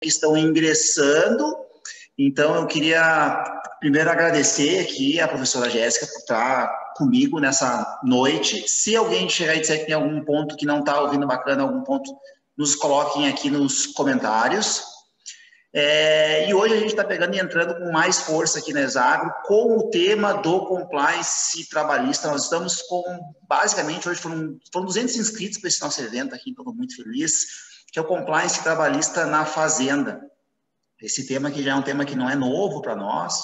que estão ingressando. Então, eu queria primeiro agradecer aqui a professora Jéssica por estar comigo nessa noite. Se alguém chegar e disser que tem algum ponto que não está ouvindo bacana, algum ponto, nos coloquem aqui nos comentários. E hoje a gente está pegando e entrando com mais força aqui na Exagro com o tema do compliance trabalhista. Nós estamos com, basicamente, hoje foram 200 inscritos para esse nosso evento aqui, estou muito feliz, que é o compliance trabalhista na fazenda. Esse tema que já é um tema que não é novo para nós,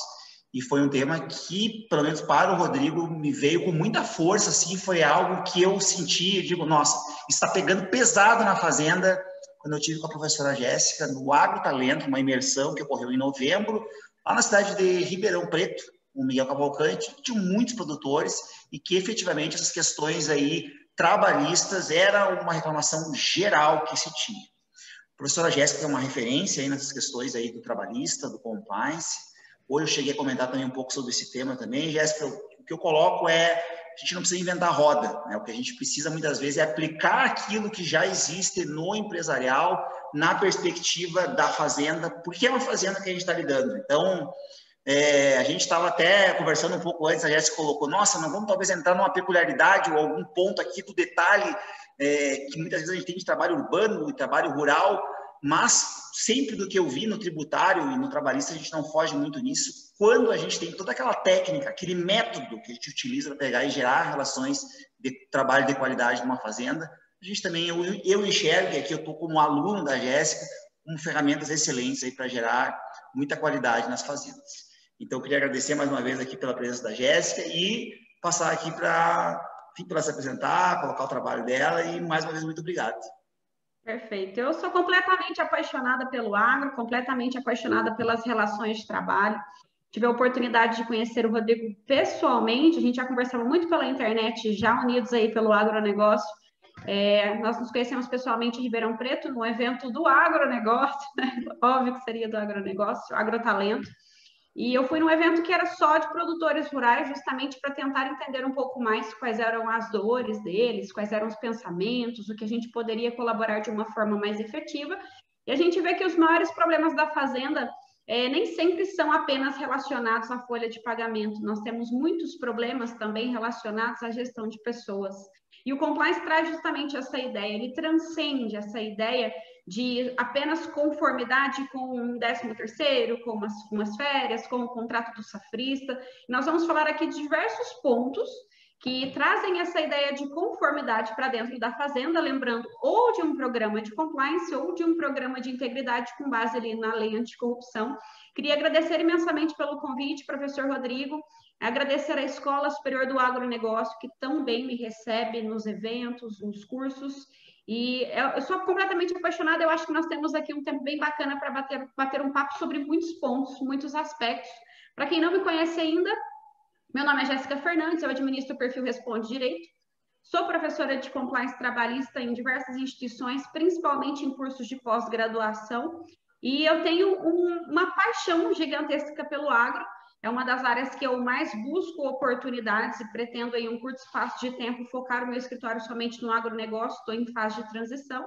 e foi um tema que, pelo menos para o Rodrigo, me veio com muita força, assim, foi algo que eu senti, eu digo, nossa, está pegando pesado na fazenda, quando eu tive com a professora Jéssica, no Agrotalento, uma imersão que ocorreu em novembro, lá na cidade de Ribeirão Preto, com o Miguel Cavalcante, tinha muitos produtores, e que efetivamente essas questões aí trabalhistas era uma reclamação geral que se tinha. A professora Jéssica é uma referência aí nessas questões aí do trabalhista, do compliance. Hoje eu cheguei a comentar também um pouco sobre esse tema também. Jéssica, o que eu coloco é, a gente não precisa inventar roda, né? O que a gente precisa muitas vezes é aplicar aquilo que já existe no empresarial, na perspectiva da fazenda, porque é uma fazenda que a gente está lidando. Então, a gente estava até conversando um pouco antes, a Jéssica colocou, nossa, não vamos talvez entrar numa peculiaridade ou algum ponto aqui do detalhe que muitas vezes a gente tem de trabalho urbano e trabalho rural, mas sempre do que eu vi no tributário e no trabalhista, a gente não foge muito nisso, quando a gente tem toda aquela técnica, aquele método que a gente utiliza para pegar e gerar relações de trabalho de qualidade numa fazenda, a gente também, eu enxergo, e aqui eu estou como aluno da Jéssica, como ferramentas excelentes aí para gerar muita qualidade nas fazendas. Então, eu queria agradecer mais uma vez aqui pela presença da Jéssica e passar aqui para ela se apresentar, colocar o trabalho dela e, mais uma vez, muito obrigado. Perfeito. Eu sou completamente apaixonada pelo agro, completamente apaixonada pelas relações de trabalho. Tive a oportunidade de conhecer o Rodrigo pessoalmente, a gente já conversava muito pela internet, já unidos aí pelo agronegócio. Nós nos conhecemos pessoalmente em Ribeirão Preto, no evento do agronegócio, né? Óbvio que seria do agronegócio, Agrotalento. E eu fui num evento que era só de produtores rurais, justamente para tentar entender um pouco mais quais eram as dores deles, quais eram os pensamentos, o que a gente poderia colaborar de uma forma mais efetiva. E a gente vê que os maiores problemas da fazenda nem sempre são apenas relacionados à folha de pagamento. Nós temos muitos problemas também relacionados à gestão de pessoas. E o compliance traz justamente essa ideia, ele transcende essa ideia de apenas conformidade com um 13º, com umas férias, com o contrato do safrista. Nós vamos falar aqui de diversos pontos que trazem essa ideia de conformidade para dentro da fazenda, lembrando ou de um programa de compliance ou de um programa de integridade com base ali na lei anticorrupção. Queria agradecer imensamente pelo convite, professor Rodrigo, agradecer à Escola Superior do Agronegócio, que tão bem me recebe nos eventos, nos cursos, e eu sou completamente apaixonada, eu acho que nós temos aqui um tempo bem bacana para bater um papo sobre muitos pontos, muitos aspectos. Para quem não me conhece ainda, meu nome é Jéssica Fernandes, eu administro o perfil Responde Direito, sou professora de compliance trabalhista em diversas instituições, principalmente em cursos de pós-graduação, e eu tenho uma paixão gigantesca pelo agro. É uma das áreas que eu mais busco oportunidades e pretendo, em um curto espaço de tempo, focar o meu escritório somente no agronegócio. Estou em fase de transição,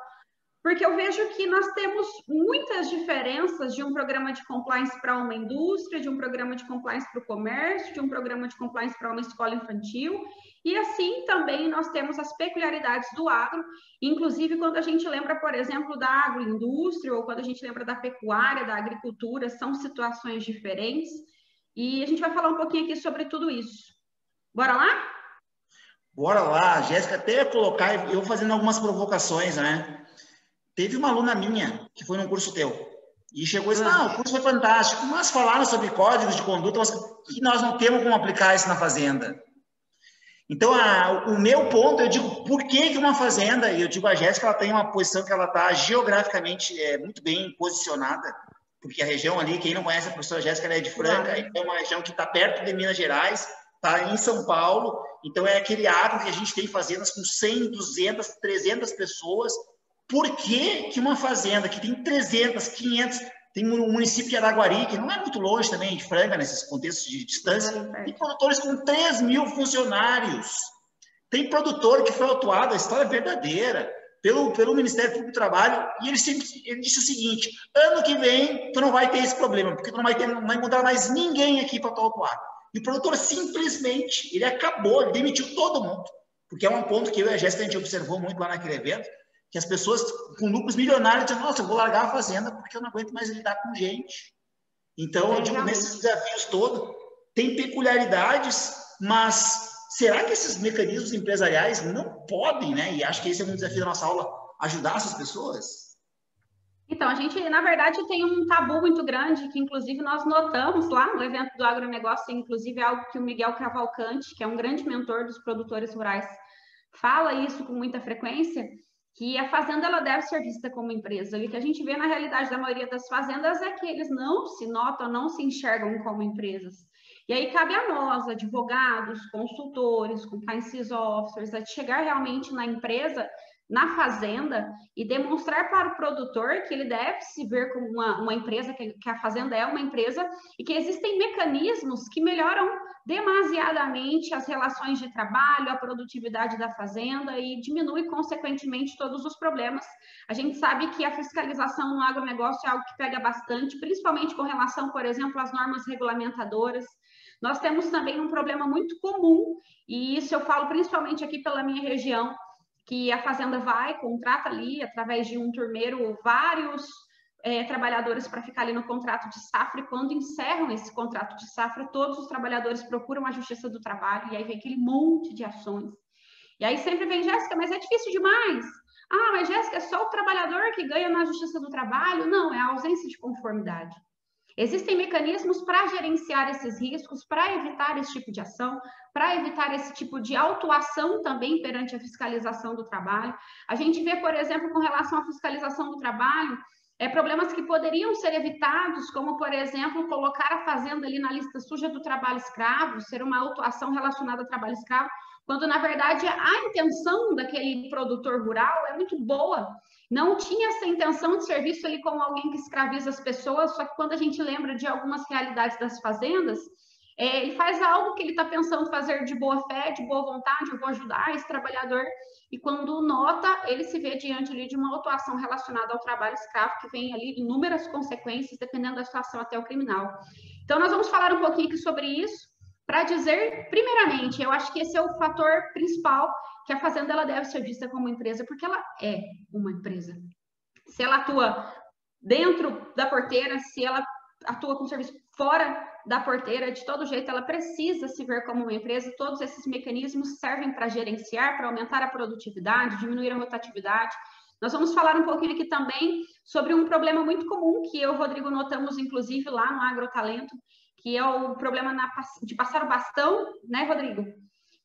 porque eu vejo que nós temos muitas diferenças de um programa de compliance para uma indústria, de um programa de compliance para o comércio, de um programa de compliance para uma escola infantil, e assim também nós temos as peculiaridades do agro, inclusive quando a gente lembra, por exemplo, da agroindústria, ou quando a gente lembra da pecuária, da agricultura, são situações diferentes. E a gente vai falar um pouquinho aqui sobre tudo isso. Bora lá? Bora lá. A Jéssica até ia colocar, eu fazendo algumas provocações, né? Teve uma aluna minha que foi num curso teu e chegou e disse, não, o curso foi fantástico, mas falaram sobre códigos de conduta, mas que nós não temos como aplicar isso na fazenda. Então, o meu ponto, eu digo, por que uma fazenda, e eu digo, a Jéssica, ela tem uma posição que ela está geograficamente muito bem posicionada, porque a região ali, quem não conhece a professora Jéssica, ela é de Franca, é uma região que está perto de Minas Gerais, está em São Paulo, então é aquele agro que a gente tem fazendas com 100, 200, 300 pessoas. Por que uma fazenda que tem 300, 500, tem um município de Araguari, que não é muito longe também de Franca, nesses contextos de distância, tem produtores com 3.000 funcionários, tem produtor que foi autuado, a história é verdadeira, pelo Ministério Público do Trabalho, e ele disse o seguinte: ano que vem tu não vai ter esse problema, porque tu não vai encontrar mais ninguém aqui para tu atuar. E o produtor simplesmente, ele acabou, ele demitiu todo mundo, porque é um ponto que eu e a Jéssica a gente observou muito lá naquele evento, que as pessoas com lucros milionários dizem: nossa, eu vou largar a fazenda porque eu não aguento mais lidar com gente. Então, eu digo, nesses desafios todos, tem peculiaridades, mas será que esses mecanismos empresariais não podem, né? E acho que esse é um desafio da nossa aula, ajudar essas pessoas? Então, a gente, na verdade, tem um tabu muito grande, que inclusive nós notamos lá no evento do agronegócio, inclusive é algo que o Miguel Cavalcante, que é um grande mentor dos produtores rurais, fala isso com muita frequência, que a fazenda ela deve ser vista como empresa. E o que a gente vê na realidade da maioria das fazendas é que eles não se notam, não se enxergam como empresas. E aí cabe a nós, advogados, consultores, compliance officers, a chegar realmente na empresa, na fazenda, e demonstrar para o produtor que ele deve se ver como uma empresa, que a fazenda é uma empresa, e que existem mecanismos que melhoram demasiadamente as relações de trabalho, a produtividade da fazenda e diminui, consequentemente, todos os problemas. A gente sabe que a fiscalização no agronegócio é algo que pega bastante, principalmente com relação, por exemplo, às normas regulamentadoras. Nós temos também um problema muito comum, e isso eu falo principalmente aqui pela minha região, que a fazenda contrata ali, através de um turmeiro, vários trabalhadores para ficar ali no contrato de safra, e quando encerram esse contrato de safra, todos os trabalhadores procuram a Justiça do Trabalho, e aí vem aquele monte de ações. E aí sempre vem: Jéssica, mas é difícil demais. Ah, mas Jéssica, é só o trabalhador que ganha na Justiça do Trabalho? Não, é a ausência de conformidade. Existem mecanismos para gerenciar esses riscos, para evitar esse tipo de ação, para evitar esse tipo de autuação também perante a fiscalização do trabalho. A gente vê, por exemplo, com relação à fiscalização do trabalho, problemas que poderiam ser evitados, como, por exemplo, colocar a fazenda ali na lista suja do trabalho escravo, ser uma autuação relacionada ao trabalho escravo, quando, na verdade, a intenção daquele produtor rural é muito boa. Não tinha essa intenção de ser visto ali como alguém que escraviza as pessoas, só que quando a gente lembra de algumas realidades das fazendas, ele faz algo que ele está pensando fazer de boa fé, de boa vontade: eu vou ajudar esse trabalhador, e quando nota, ele se vê diante ali de uma autuação relacionada ao trabalho escravo, que vem ali inúmeras consequências, dependendo da situação, até o criminal. Então, nós vamos falar um pouquinho aqui sobre isso, para dizer, primeiramente, eu acho que esse é o fator principal, que a fazenda ela deve ser vista como empresa, porque ela é uma empresa. Se ela atua dentro da porteira, se ela atua com serviço fora da porteira, de todo jeito ela precisa se ver como uma empresa. Todos esses mecanismos servem para gerenciar, para aumentar a produtividade, diminuir a rotatividade. Nós vamos falar um pouquinho aqui também sobre um problema muito comum que eu e o Rodrigo notamos, inclusive, lá no Agrotalento, que é o problema de passar o bastão, né, Rodrigo?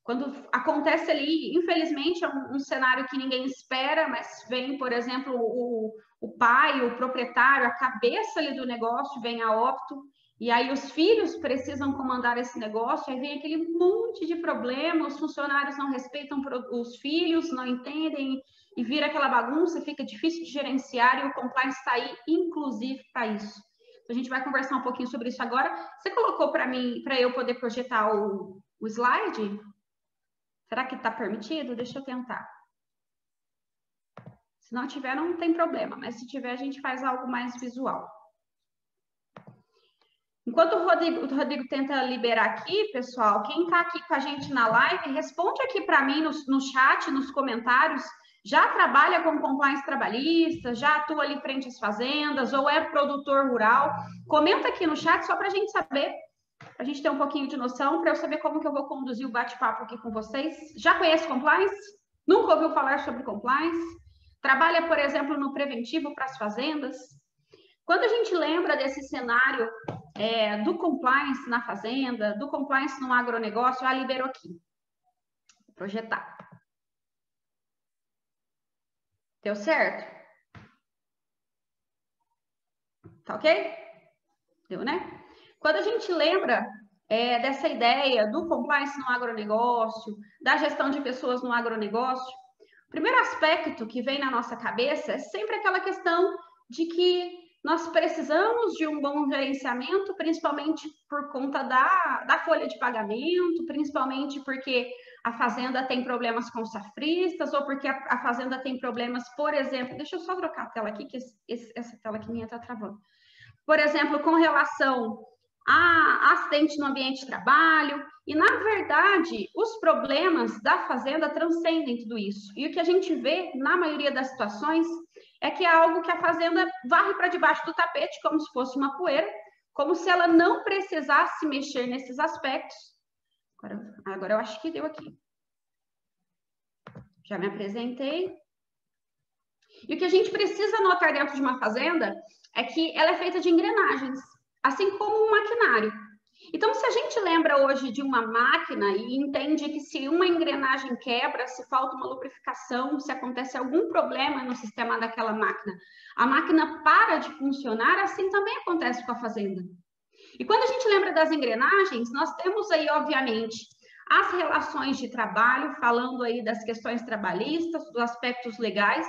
Quando acontece ali, infelizmente, é um cenário que ninguém espera, mas vem, por exemplo, o pai, o proprietário, a cabeça ali do negócio vem a óbito, e aí os filhos precisam comandar esse negócio, aí vem aquele monte de problema, os funcionários não respeitam os filhos, não entendem, e vira aquela bagunça, fica difícil de gerenciar, e o compliance está aí, inclusive, para isso. A gente vai conversar um pouquinho sobre isso agora. Você colocou para mim, para eu poder projetar o slide? Será que está permitido? Deixa eu tentar. Se não tiver, não tem problema, mas se tiver, a gente faz algo mais visual. Enquanto o Rodrigo tenta liberar aqui, pessoal, quem está aqui com a gente na live, responde aqui para mim no chat, nos comentários. Já trabalha com compliance trabalhista, já atua ali frente às fazendas, ou é produtor rural? Comenta aqui no chat só para a gente saber, para a gente ter um pouquinho de noção, para eu saber como que eu vou conduzir o bate-papo aqui com vocês. Já conhece compliance? Nunca ouviu falar sobre compliance? Trabalha, por exemplo, no preventivo para as fazendas? Quando a gente lembra desse cenário do compliance na fazenda, do compliance no agronegócio, liberou aqui. Vou projetar. Deu certo? Tá ok? Deu, né? Quando a gente lembra dessa ideia do compliance no agronegócio, da gestão de pessoas no agronegócio, o primeiro aspecto que vem na nossa cabeça é sempre aquela questão de que nós precisamos de um bom gerenciamento, principalmente por conta da folha de pagamento, principalmente porque a fazenda tem problemas com safristas, ou porque a fazenda tem problemas, por exemplo, deixa eu só trocar a tela aqui, que essa tela aqui minha está travando. Por exemplo, com relação a acidente no ambiente de trabalho, e na verdade, os problemas da fazenda transcendem tudo isso. E o que a gente vê, na maioria das situações, é que é algo que a fazenda varre para debaixo do tapete, como se fosse uma poeira, como se ela não precisasse mexer nesses aspectos. Agora eu acho que deu aqui. Já me apresentei. E o que a gente precisa notar dentro de uma fazenda é que ela é feita de engrenagens, assim como um maquinário. Então, se a gente lembra hoje de uma máquina e entende que se uma engrenagem quebra, se falta uma lubrificação, se acontece algum problema no sistema daquela máquina, a máquina para de funcionar, assim também acontece com a fazenda. E quando a gente lembra das engrenagens, nós temos aí, obviamente, as relações de trabalho, falando aí das questões trabalhistas, dos aspectos legais.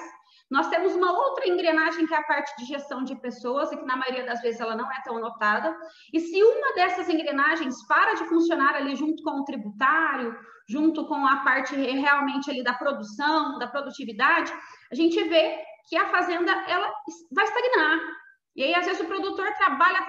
Nós temos uma outra engrenagem que é a parte de gestão de pessoas, e que na maioria das vezes ela não é tão notada. E se uma dessas engrenagens para de funcionar ali junto com o tributário, junto com a parte realmente ali da produção, da produtividade, a gente vê que a fazenda ela vai estagnar. E aí, às vezes, o produtor trabalha,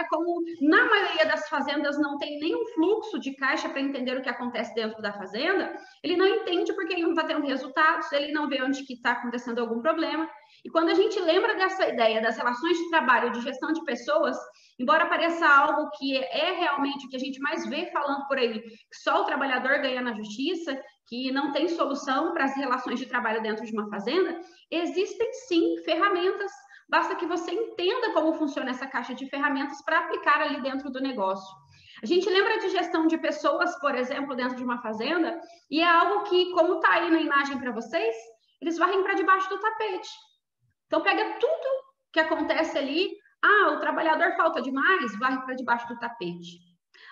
como na maioria das fazendas não tem nenhum fluxo de caixa para entender o que acontece dentro da fazenda, ele não entende porque ele não está tendo resultados, ele não vê onde que está acontecendo algum problema. E quando a gente lembra dessa ideia das relações de trabalho, de gestão de pessoas, embora pareça algo que é realmente o que a gente mais vê falando por aí, que só o trabalhador ganha na justiça, que não tem solução para as relações de trabalho dentro de uma fazenda, existem sim ferramentas. Basta que você entenda como funciona essa caixa de ferramentas para aplicar ali dentro do negócio. A gente lembra de gestão de pessoas, por exemplo, dentro de uma fazenda, e é algo que, como está aí na imagem para vocês, eles varrem para debaixo do tapete. Então, pega tudo que acontece ali. Ah, o trabalhador falta demais, varre para debaixo do tapete.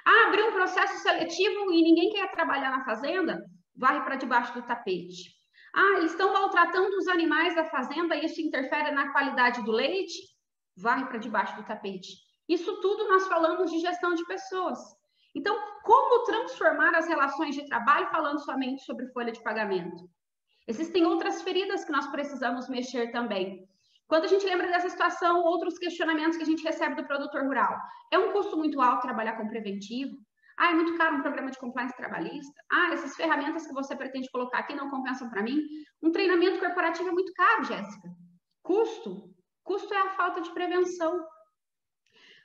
Ah, abriu um processo seletivo e ninguém quer trabalhar na fazenda, varre para debaixo do tapete. Ah, eles estão maltratando os animais da fazenda e isso interfere na qualidade do leite? Varre para debaixo do tapete. Isso tudo nós falamos de gestão de pessoas. Então, como transformar as relações de trabalho falando somente sobre folha de pagamento? Existem outras feridas que nós precisamos mexer também. Quando a gente lembra dessa situação, outros questionamentos que a gente recebe do produtor rural. É um custo muito alto trabalhar com preventivo? Ah, é muito caro um programa de compliance trabalhista? Ah, essas ferramentas que você pretende colocar aqui não compensam para mim? Um treinamento corporativo é muito caro, Jéssica. Custo? Custo é a falta de prevenção.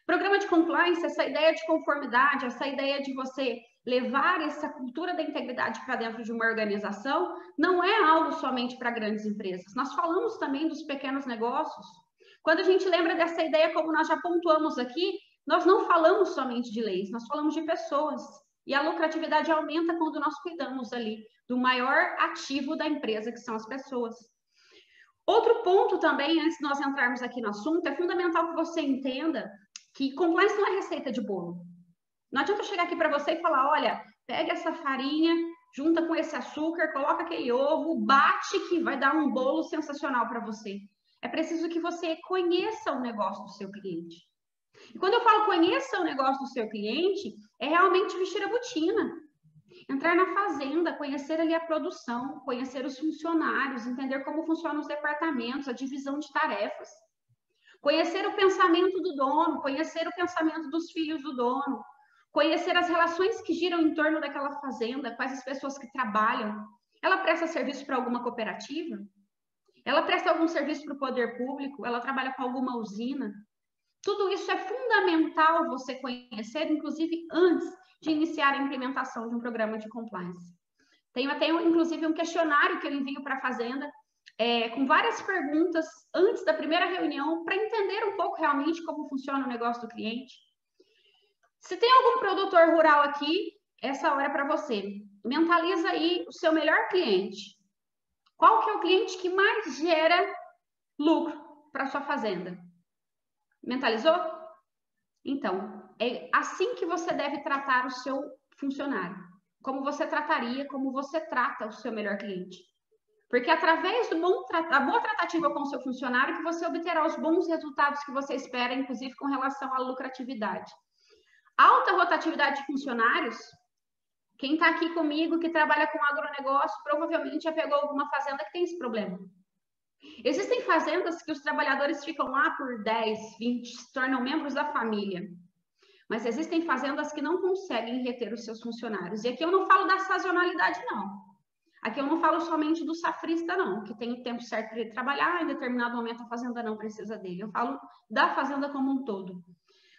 Programa de compliance, essa ideia de conformidade, essa ideia de você levar essa cultura da integridade para dentro de uma organização, não é algo somente para grandes empresas. Nós falamos também dos pequenos negócios. Quando a gente lembra dessa ideia, como nós já pontuamos aqui, nós não falamos somente de leis, nós falamos de pessoas. E a lucratividade aumenta quando nós cuidamos ali do maior ativo da empresa, que são as pessoas. Outro ponto também, antes de nós entrarmos aqui no assunto, é fundamental que você entenda que compliance não é receita de bolo. Não adianta eu chegar aqui para você e falar, olha, pega essa farinha, junta com esse açúcar, coloca aquele ovo, bate que vai dar um bolo sensacional para você. É preciso que você conheça o negócio do seu cliente. E quando eu falo conheça o negócio do seu cliente, é realmente vestir a botina. Entrar na fazenda, conhecer ali a produção, conhecer os funcionários, entender como funcionam os departamentos, a divisão de tarefas. Conhecer o pensamento do dono, conhecer o pensamento dos filhos do dono, conhecer as relações que giram em torno daquela fazenda, quais as pessoas que trabalham. Ela presta serviço para alguma cooperativa? Ela presta algum serviço para o poder público? Ela trabalha com alguma usina? Tudo isso é fundamental você conhecer, inclusive antes de iniciar a implementação de um programa de compliance. Tenho até, inclusive, um questionário que eu envio para a fazenda, com várias perguntas antes da primeira reunião, para entender um pouco realmente como funciona o negócio do cliente. Se tem algum produtor rural aqui, essa hora é para você. Mentaliza aí o seu melhor cliente. Qual que é o cliente que mais gera lucro para a sua fazenda? Mentalizou? Então, é assim que você deve tratar o seu funcionário. Como você trataria, como você trata o seu melhor cliente. Porque através da boa tratativa com o seu funcionário que você obterá os bons resultados que você espera, inclusive com relação à lucratividade. Alta rotatividade de funcionários. Quem está aqui comigo, que trabalha com agronegócio, provavelmente já pegou alguma fazenda que tem esse problema. Existem fazendas que os trabalhadores ficam lá por 10, 20, se tornam membros da família. Mas existem fazendas que não conseguem reter os seus funcionários. E aqui eu não falo da sazonalidade, não. Aqui eu não falo somente do safrista, não, que tem o tempo certo para ele trabalhar, em determinado momento a fazenda não precisa dele. Eu falo da fazenda como um todo.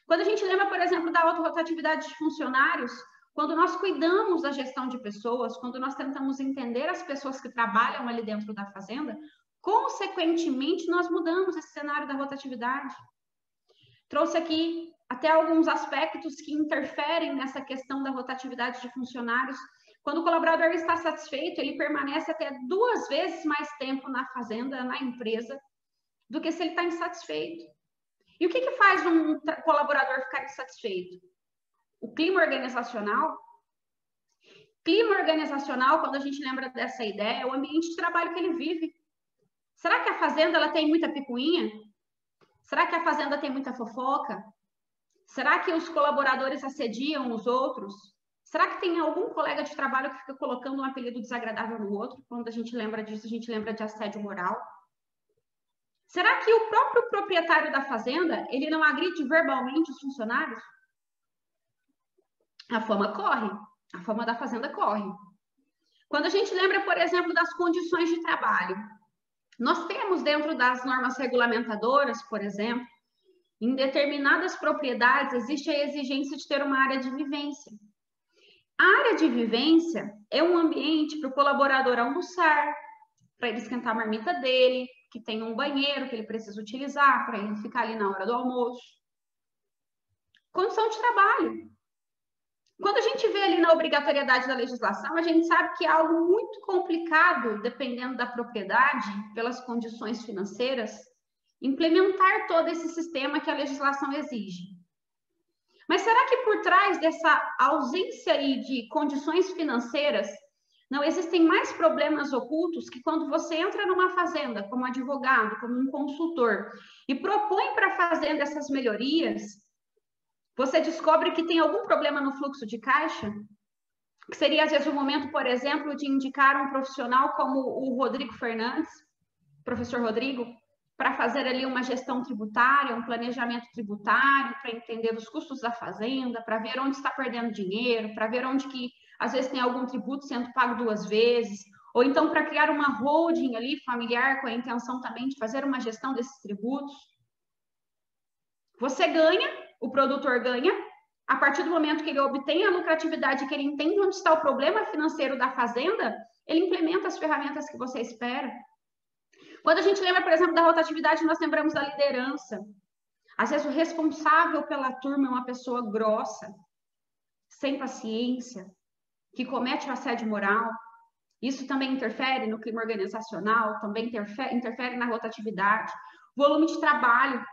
Quando a gente lembra, por exemplo, da alta rotatividade de funcionários, quando nós cuidamos da gestão de pessoas, quando nós tentamos entender as pessoas que trabalham ali dentro da fazenda, consequentemente, nós mudamos esse cenário da rotatividade. Trouxe aqui até alguns aspectos que interferem nessa questão da rotatividade de funcionários. Quando o colaborador está satisfeito, ele permanece até 2 vezes mais tempo na fazenda, na empresa, do que se ele está insatisfeito. E o que faz um colaborador ficar insatisfeito? O clima organizacional. Clima organizacional, quando a gente lembra dessa ideia, é o ambiente de trabalho que ele vive. Será que a fazenda ela tem muita picuinha? Será que a fazenda tem muita fofoca? Será que os colaboradores assediam os outros? Será que tem algum colega de trabalho que fica colocando um apelido desagradável no outro? Quando a gente lembra disso, a gente lembra de assédio moral. Será que o próprio proprietário da fazenda, ele não agride verbalmente os funcionários? A fama corre. A fama da fazenda corre. Quando a gente lembra, por exemplo, das condições de trabalho, nós temos dentro das normas regulamentadoras, por exemplo, em determinadas propriedades existe a exigência de ter uma área de vivência. A área de vivência é um ambiente para o colaborador almoçar, para ele esquentar a marmita dele, que tem um banheiro que ele precisa utilizar, para ele ficar ali na hora do almoço. Condição de trabalho. Quando a gente vê ali na obrigatoriedade da legislação, a gente sabe que é algo muito complicado, dependendo da propriedade, pelas condições financeiras, implementar todo esse sistema que a legislação exige. Mas será que por trás dessa ausência aí de condições financeiras, não existem mais problemas ocultos que quando você entra numa fazenda como advogado, como um consultor, e propõe para a fazenda essas melhorias, você descobre que tem algum problema no fluxo de caixa? Que seria, às vezes, o momento, por exemplo, de indicar um profissional como o Rodrigo Fernandes, professor Rodrigo, para fazer ali uma gestão tributária, um planejamento tributário, para entender os custos da fazenda, para ver onde está perdendo dinheiro, para ver onde que, às vezes, tem algum tributo sendo pago 2 vezes, ou então para criar uma holding ali familiar com a intenção também de fazer uma gestão desses tributos. Você ganha, o produtor ganha, a partir do momento que ele obtém a lucratividade, que ele entende onde está o problema financeiro da fazenda, ele implementa as ferramentas que você espera. Quando a gente lembra, por exemplo, da rotatividade, nós lembramos da liderança. Às vezes o responsável pela turma é uma pessoa grossa, sem paciência, que comete o assédio moral. Isso também interfere no clima organizacional, também interfere na rotatividade. Volume de trabalho.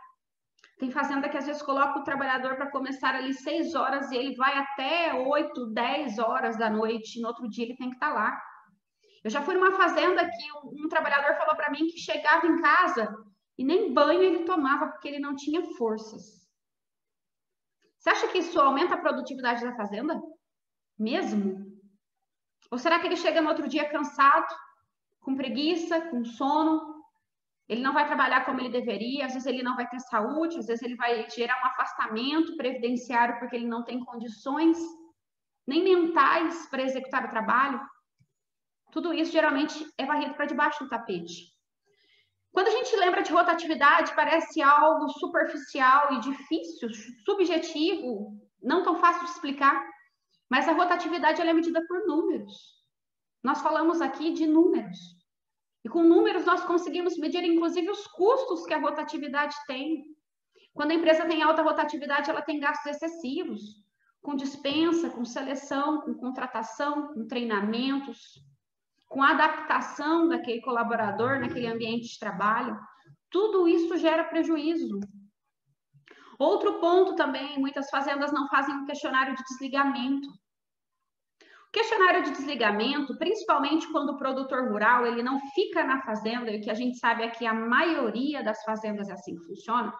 Tem fazenda que às vezes coloca o trabalhador para começar ali 6 horas e ele vai até 8, 10 horas da noite. No outro dia ele tem que estar lá. Eu já fui numa fazenda que um trabalhador falou para mim que chegava em casa e nem banho ele tomava porque ele não tinha forças. Você acha que isso aumenta a produtividade da fazenda? Mesmo? Ou será que ele chega no outro dia cansado, com preguiça, com sono? Ele não vai trabalhar como ele deveria, às vezes ele não vai ter saúde, às vezes ele vai gerar um afastamento previdenciário porque ele não tem condições nem mentais para executar o trabalho. Tudo isso geralmente é varrido para debaixo do tapete. Quando a gente lembra de rotatividade, parece algo superficial e difícil, subjetivo, não tão fácil de explicar, mas a rotatividade ela é medida por números. Nós falamos aqui de números. E com números nós conseguimos medir, inclusive, os custos que a rotatividade tem. Quando a empresa tem alta rotatividade, ela tem gastos excessivos, com dispensa, com seleção, com contratação, com treinamentos, com adaptação daquele colaborador naquele ambiente de trabalho. Tudo isso gera prejuízo. Outro ponto também, muitas fazendas não fazem um questionário de desligamento. O questionário de desligamento, principalmente quando o produtor rural ele não fica na fazenda, e o que a gente sabe é que a maioria das fazendas é assim que funciona,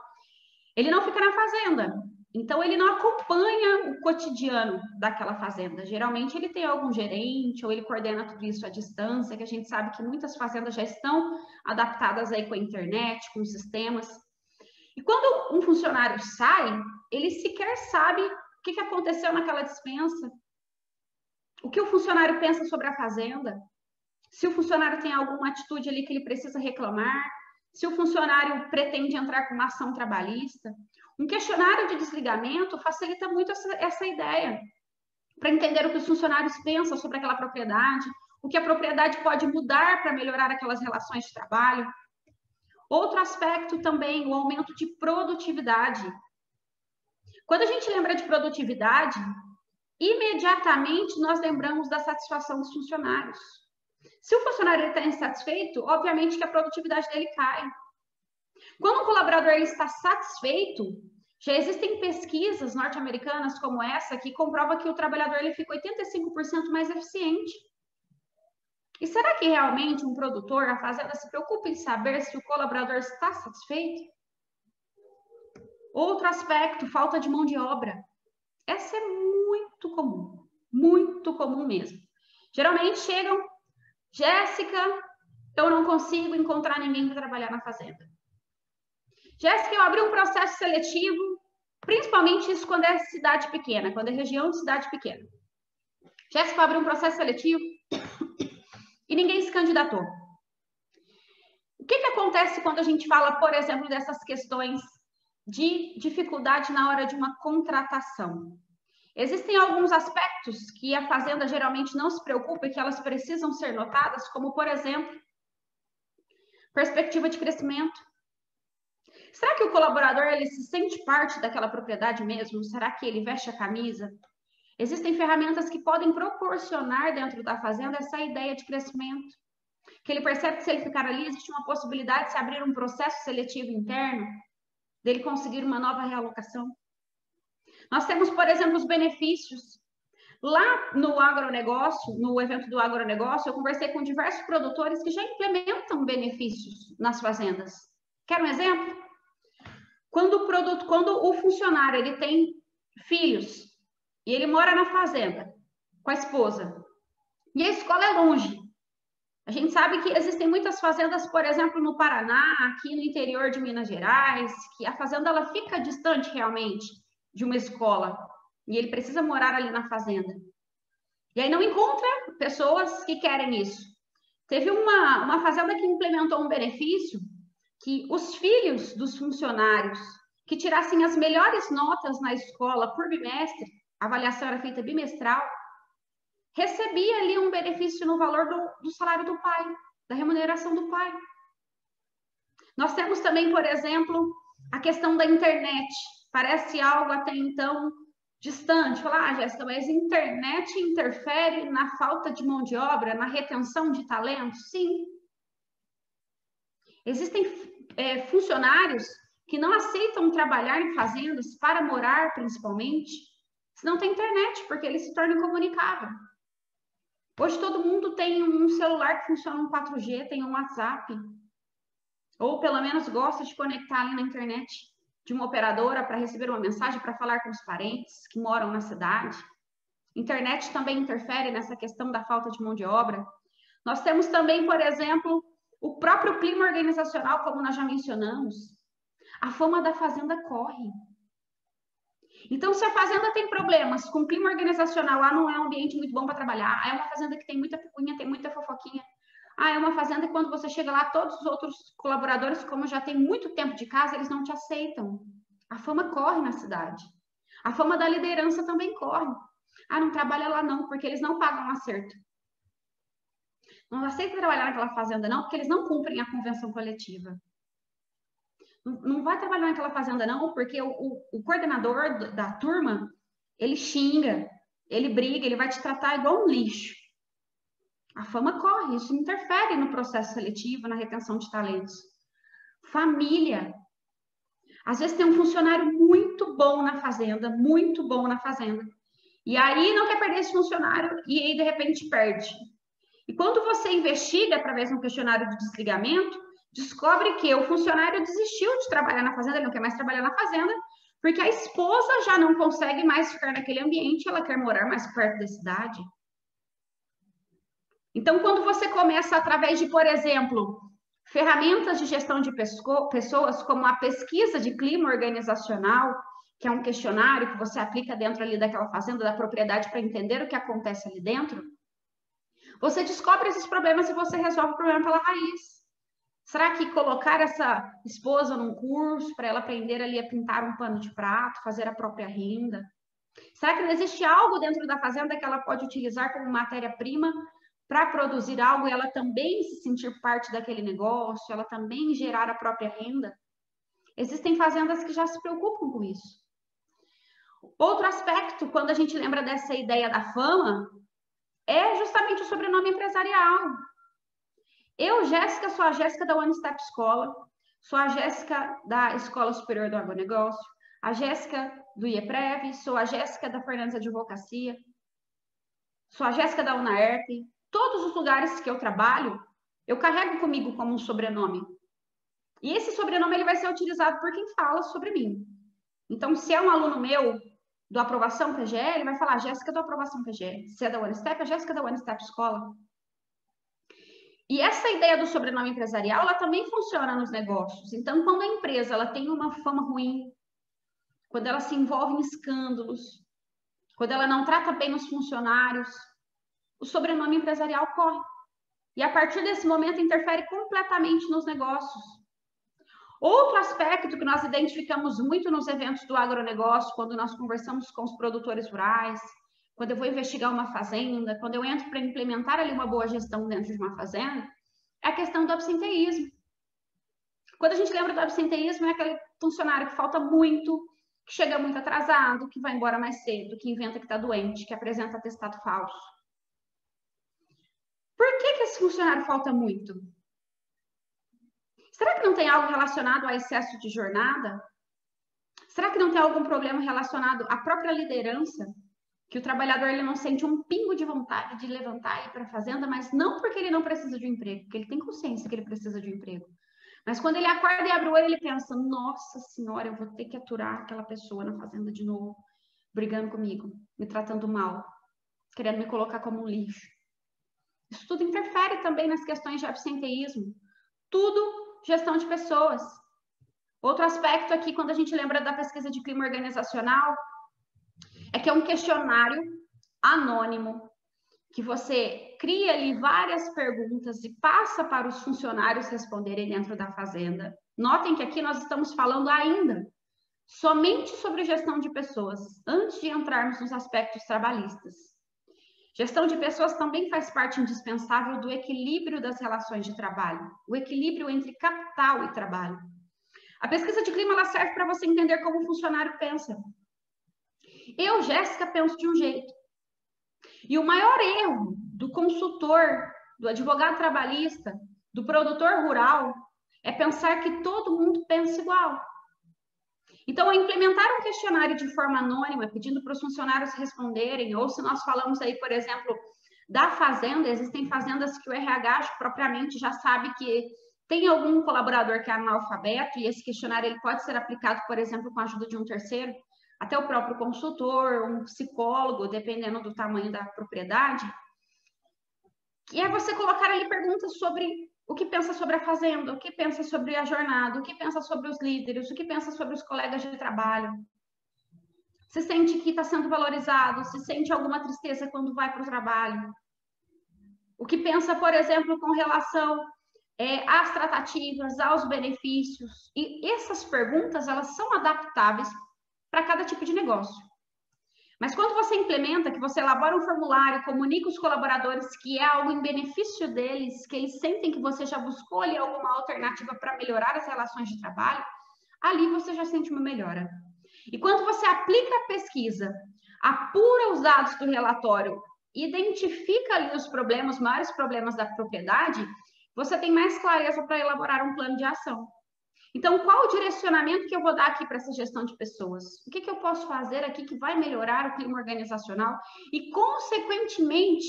ele não fica na fazenda. Então, ele não acompanha o cotidiano daquela fazenda. Geralmente, ele tem algum gerente ou ele coordena tudo isso à distância, que a gente sabe que muitas fazendas já estão adaptadas aí com a internet, com sistemas. E quando um funcionário sai, ele sequer sabe o que aconteceu naquela dispensa, o que o funcionário pensa sobre a fazenda, se o funcionário tem alguma atitude ali que ele precisa reclamar, se o funcionário pretende entrar com uma ação trabalhista. Um questionário de desligamento facilita muito essa ideia, para entender o que os funcionários pensam sobre aquela propriedade, o que a propriedade pode mudar para melhorar aquelas relações de trabalho. Outro aspecto também, o aumento de produtividade. Quando a gente lembra de produtividade, imediatamente nós lembramos da satisfação dos funcionários. Se o funcionário está insatisfeito, obviamente que a produtividade dele cai. Quando um colaborador está satisfeito, já existem pesquisas norte-americanas como essa que comprovam que o trabalhador ele fica 85% mais eficiente. E será que realmente um produtor, a fazenda, se preocupa em saber se o colaborador está satisfeito? Outro aspecto, falta de mão de obra. Essa é muito comum mesmo. Geralmente chegam, Jéssica, eu não consigo encontrar ninguém para trabalhar na fazenda. Jéssica, eu abri um processo seletivo, principalmente isso quando é cidade pequena, quando é região de cidade pequena. Jéssica, eu abri um processo seletivo e ninguém se candidatou. O que acontece quando a gente fala, por exemplo, dessas questões de dificuldade na hora de uma contratação? Existem alguns aspectos que a fazenda geralmente não se preocupa e que elas precisam ser notadas, como, por exemplo, perspectiva de crescimento. Será que o colaborador ele se sente parte daquela propriedade mesmo? Será que ele veste a camisa? Existem ferramentas que podem proporcionar dentro da fazenda essa ideia de crescimento. Que ele percebe que se ele ficar ali, existe uma possibilidade de se abrir um processo seletivo interno, dele conseguir uma nova realocação. Nós temos, por exemplo, os benefícios. Lá no agronegócio, no evento do agronegócio, eu conversei com diversos produtores que já implementam benefícios nas fazendas. Quer um exemplo? Quando o funcionário ele tem filhos e ele mora na fazenda com a esposa e a escola é longe. A gente sabe que existem muitas fazendas, por exemplo, no Paraná, aqui no interior de Minas Gerais, que a fazenda ela fica distante realmente de uma escola e ele precisa morar ali na fazenda. E aí não encontra pessoas que querem isso. Teve uma fazenda que implementou um benefício que os filhos dos funcionários que tirassem as melhores notas na escola por bimestre, a avaliação era feita bimestral, recebia ali um benefício no valor do salário do pai, da remuneração do pai. Nós temos também, por exemplo, a questão da internet. Parece algo até então distante. Falar, Jéssica, mas a internet interfere na falta de mão de obra, na retenção de talentos? Sim. Existem funcionários que não aceitam trabalhar em fazendas para morar, principalmente, se não tem internet, porque ele se torna incomunicável. Hoje todo mundo tem um celular que funciona um 4G, tem um WhatsApp, ou pelo menos gosta de conectar ali na internet de uma operadora para receber uma mensagem, para falar com os parentes que moram na cidade. Internet também interfere nessa questão da falta de mão de obra. Nós temos também, por exemplo, o próprio clima organizacional, como nós já mencionamos. A fama da fazenda corre. Então, se a fazenda tem problemas com o clima organizacional, não é um ambiente muito bom para trabalhar, é uma fazenda que tem muita picuinha, tem muita fofoquinha, é uma fazenda que quando você chega lá, todos os outros colaboradores, como já tem muito tempo de casa, eles não te aceitam. A fama corre na cidade. A fama da liderança também corre. Não trabalha lá não, porque eles não pagam acerto. Não aceita trabalhar naquela fazenda não, porque eles não cumprem a convenção coletiva. Não vai trabalhar naquela fazenda não, porque o coordenador da turma, ele xinga, ele briga, ele vai te tratar igual um lixo. A fama corre, isso interfere no processo seletivo, na retenção de talentos. Família. Às vezes tem um funcionário muito bom na fazenda, e aí não quer perder esse funcionário e aí de repente perde. E quando você investiga através de um questionário de desligamento, descobre que o funcionário desistiu de trabalhar na fazenda, ele não quer mais trabalhar na fazenda, Porque a esposa já não consegue mais ficar naquele ambiente, ela quer morar mais perto da cidade. Então, quando você começa através de, por exemplo, ferramentas de gestão de pessoas, como a pesquisa de clima organizacional, que é um questionário que você aplica dentro ali daquela fazenda, da propriedade, para entender o que acontece ali dentro, você descobre esses problemas e você resolve o problema pela raiz. Será que colocar essa esposa num curso para ela aprender ali a pintar um pano de prato, fazer a própria renda? Será que não existe algo dentro da fazenda que ela pode utilizar como matéria-prima para produzir algo e ela também se sentir parte daquele negócio, ela também gerar a própria renda? Existem fazendas que já se preocupam com isso. Outro aspecto, quando a gente lembra dessa ideia da fama, é justamente o sobrenome empresarial. Eu, Jéssica, sou a Jéssica da One Step Escola, sou a Jéssica da Escola Superior do Agronegócio, a Jéssica do IEPREV, sou a Jéssica da Fernandes Advocacia, sou a Jéssica da UNAERP. Todos os lugares que eu trabalho, eu carrego comigo como um sobrenome. E esse sobrenome ele vai ser utilizado por quem fala sobre mim. Então, se é um aluno meu do Aprovação PGE, ele vai falar Jéssica do Aprovação PGE. Se é da One Step, a Jéssica da One Step Escola. E essa ideia do sobrenome empresarial, ela também funciona nos negócios. Então, quando a empresa ela tem uma fama ruim, quando ela se envolve em escândalos, quando ela não trata bem os funcionários, o sobrenome empresarial corre. E a partir desse momento interfere completamente nos negócios. Outro aspecto que nós identificamos muito nos eventos do agronegócio, quando nós conversamos com os produtores rurais, quando eu vou investigar uma fazenda, quando eu entro para implementar ali uma boa gestão dentro de uma fazenda, é a questão do absenteísmo. Quando a gente lembra do absenteísmo, é aquele funcionário que falta muito, que chega muito atrasado, que vai embora mais cedo, que inventa que está doente, que apresenta atestado falso. Por que esse funcionário falta muito? Será que não tem algo relacionado a excesso de jornada? Será que não tem algum problema relacionado à própria liderança? Que o trabalhador ele não sente um pingo de vontade de levantar e ir para a fazenda, mas não porque ele não precisa de um emprego, porque ele tem consciência que ele precisa de um emprego. Mas quando ele acorda e abre o olho, ele pensa, nossa senhora, eu vou ter que aturar aquela pessoa na fazenda de novo, brigando comigo, me tratando mal, querendo me colocar como um lixo. Isso tudo interfere também nas questões de absenteísmo. Tudo gestão de pessoas. Outro aspecto aqui, quando a gente lembra da pesquisa de clima organizacional, é que é um questionário anônimo, que você cria ali várias perguntas e passa para os funcionários responderem dentro da fazenda. Notem que aqui nós estamos falando ainda somente sobre gestão de pessoas, antes de entrarmos nos aspectos trabalhistas. Gestão de pessoas também faz parte indispensável do equilíbrio das relações de trabalho, o equilíbrio entre capital e trabalho. A pesquisa de clima ela serve para você entender como o funcionário pensa. Eu, Jéssica, penso de um jeito. E o maior erro do consultor, do advogado trabalhista, do produtor rural, é pensar que todo mundo pensa igual. Então, ao implementar um questionário de forma anônima, pedindo para os funcionários responderem, ou se nós falamos aí, por exemplo, da fazenda, existem fazendas que o RH propriamente já sabe que tem algum colaborador que é analfabeto, e esse questionário ele pode ser aplicado, por exemplo, com a ajuda de um terceiro, até o próprio consultor, um psicólogo, dependendo do tamanho da propriedade. E é você colocar ali perguntas sobre o que pensa sobre a fazenda, o que pensa sobre a jornada, o que pensa sobre os líderes, o que pensa sobre os colegas de trabalho. Se sente que está sendo valorizado, se sente alguma tristeza quando vai para o trabalho. O que pensa, por exemplo, com relação às tratativas, aos benefícios. E essas perguntas, elas são adaptáveis para cada tipo de negócio. Mas quando você implementa, que você elabora um formulário, comunica os colaboradores que é algo em benefício deles, que eles sentem que você já buscou ali alguma alternativa para melhorar as relações de trabalho, ali você já sente uma melhora. E quando você aplica a pesquisa, apura os dados do relatório, identifica ali os problemas, os maiores problemas da propriedade, você tem mais clareza para elaborar um plano de ação. Então, qual o direcionamento que eu vou dar aqui para essa gestão de pessoas? O que eu posso fazer aqui que vai melhorar o clima organizacional e, consequentemente,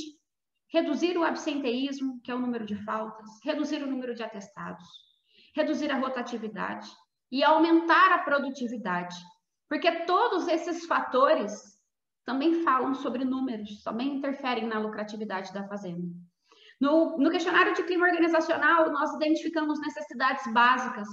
reduzir o absenteísmo, que é o número de faltas, reduzir o número de atestados, reduzir a rotatividade e aumentar a produtividade. Porque todos esses fatores também falam sobre números, também interferem na lucratividade da fazenda. No questionário de clima organizacional, nós identificamos necessidades básicas,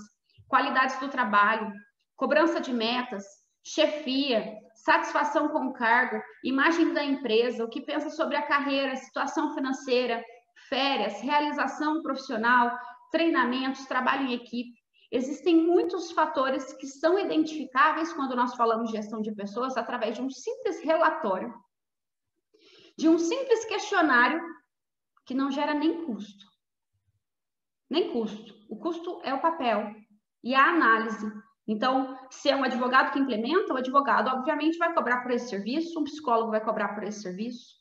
qualidades do trabalho, cobrança de metas, chefia, satisfação com o cargo, imagem da empresa, o que pensa sobre a carreira, situação financeira, férias, realização profissional, treinamentos, trabalho em equipe. Existem muitos fatores que são identificáveis quando nós falamos de gestão de pessoas através de um simples relatório, de um simples questionário que não gera nem custo. Nem custo. O custo é o papel e a análise. Então, se é um advogado que implementa, o advogado, obviamente, vai cobrar por esse serviço, um psicólogo vai cobrar por esse serviço.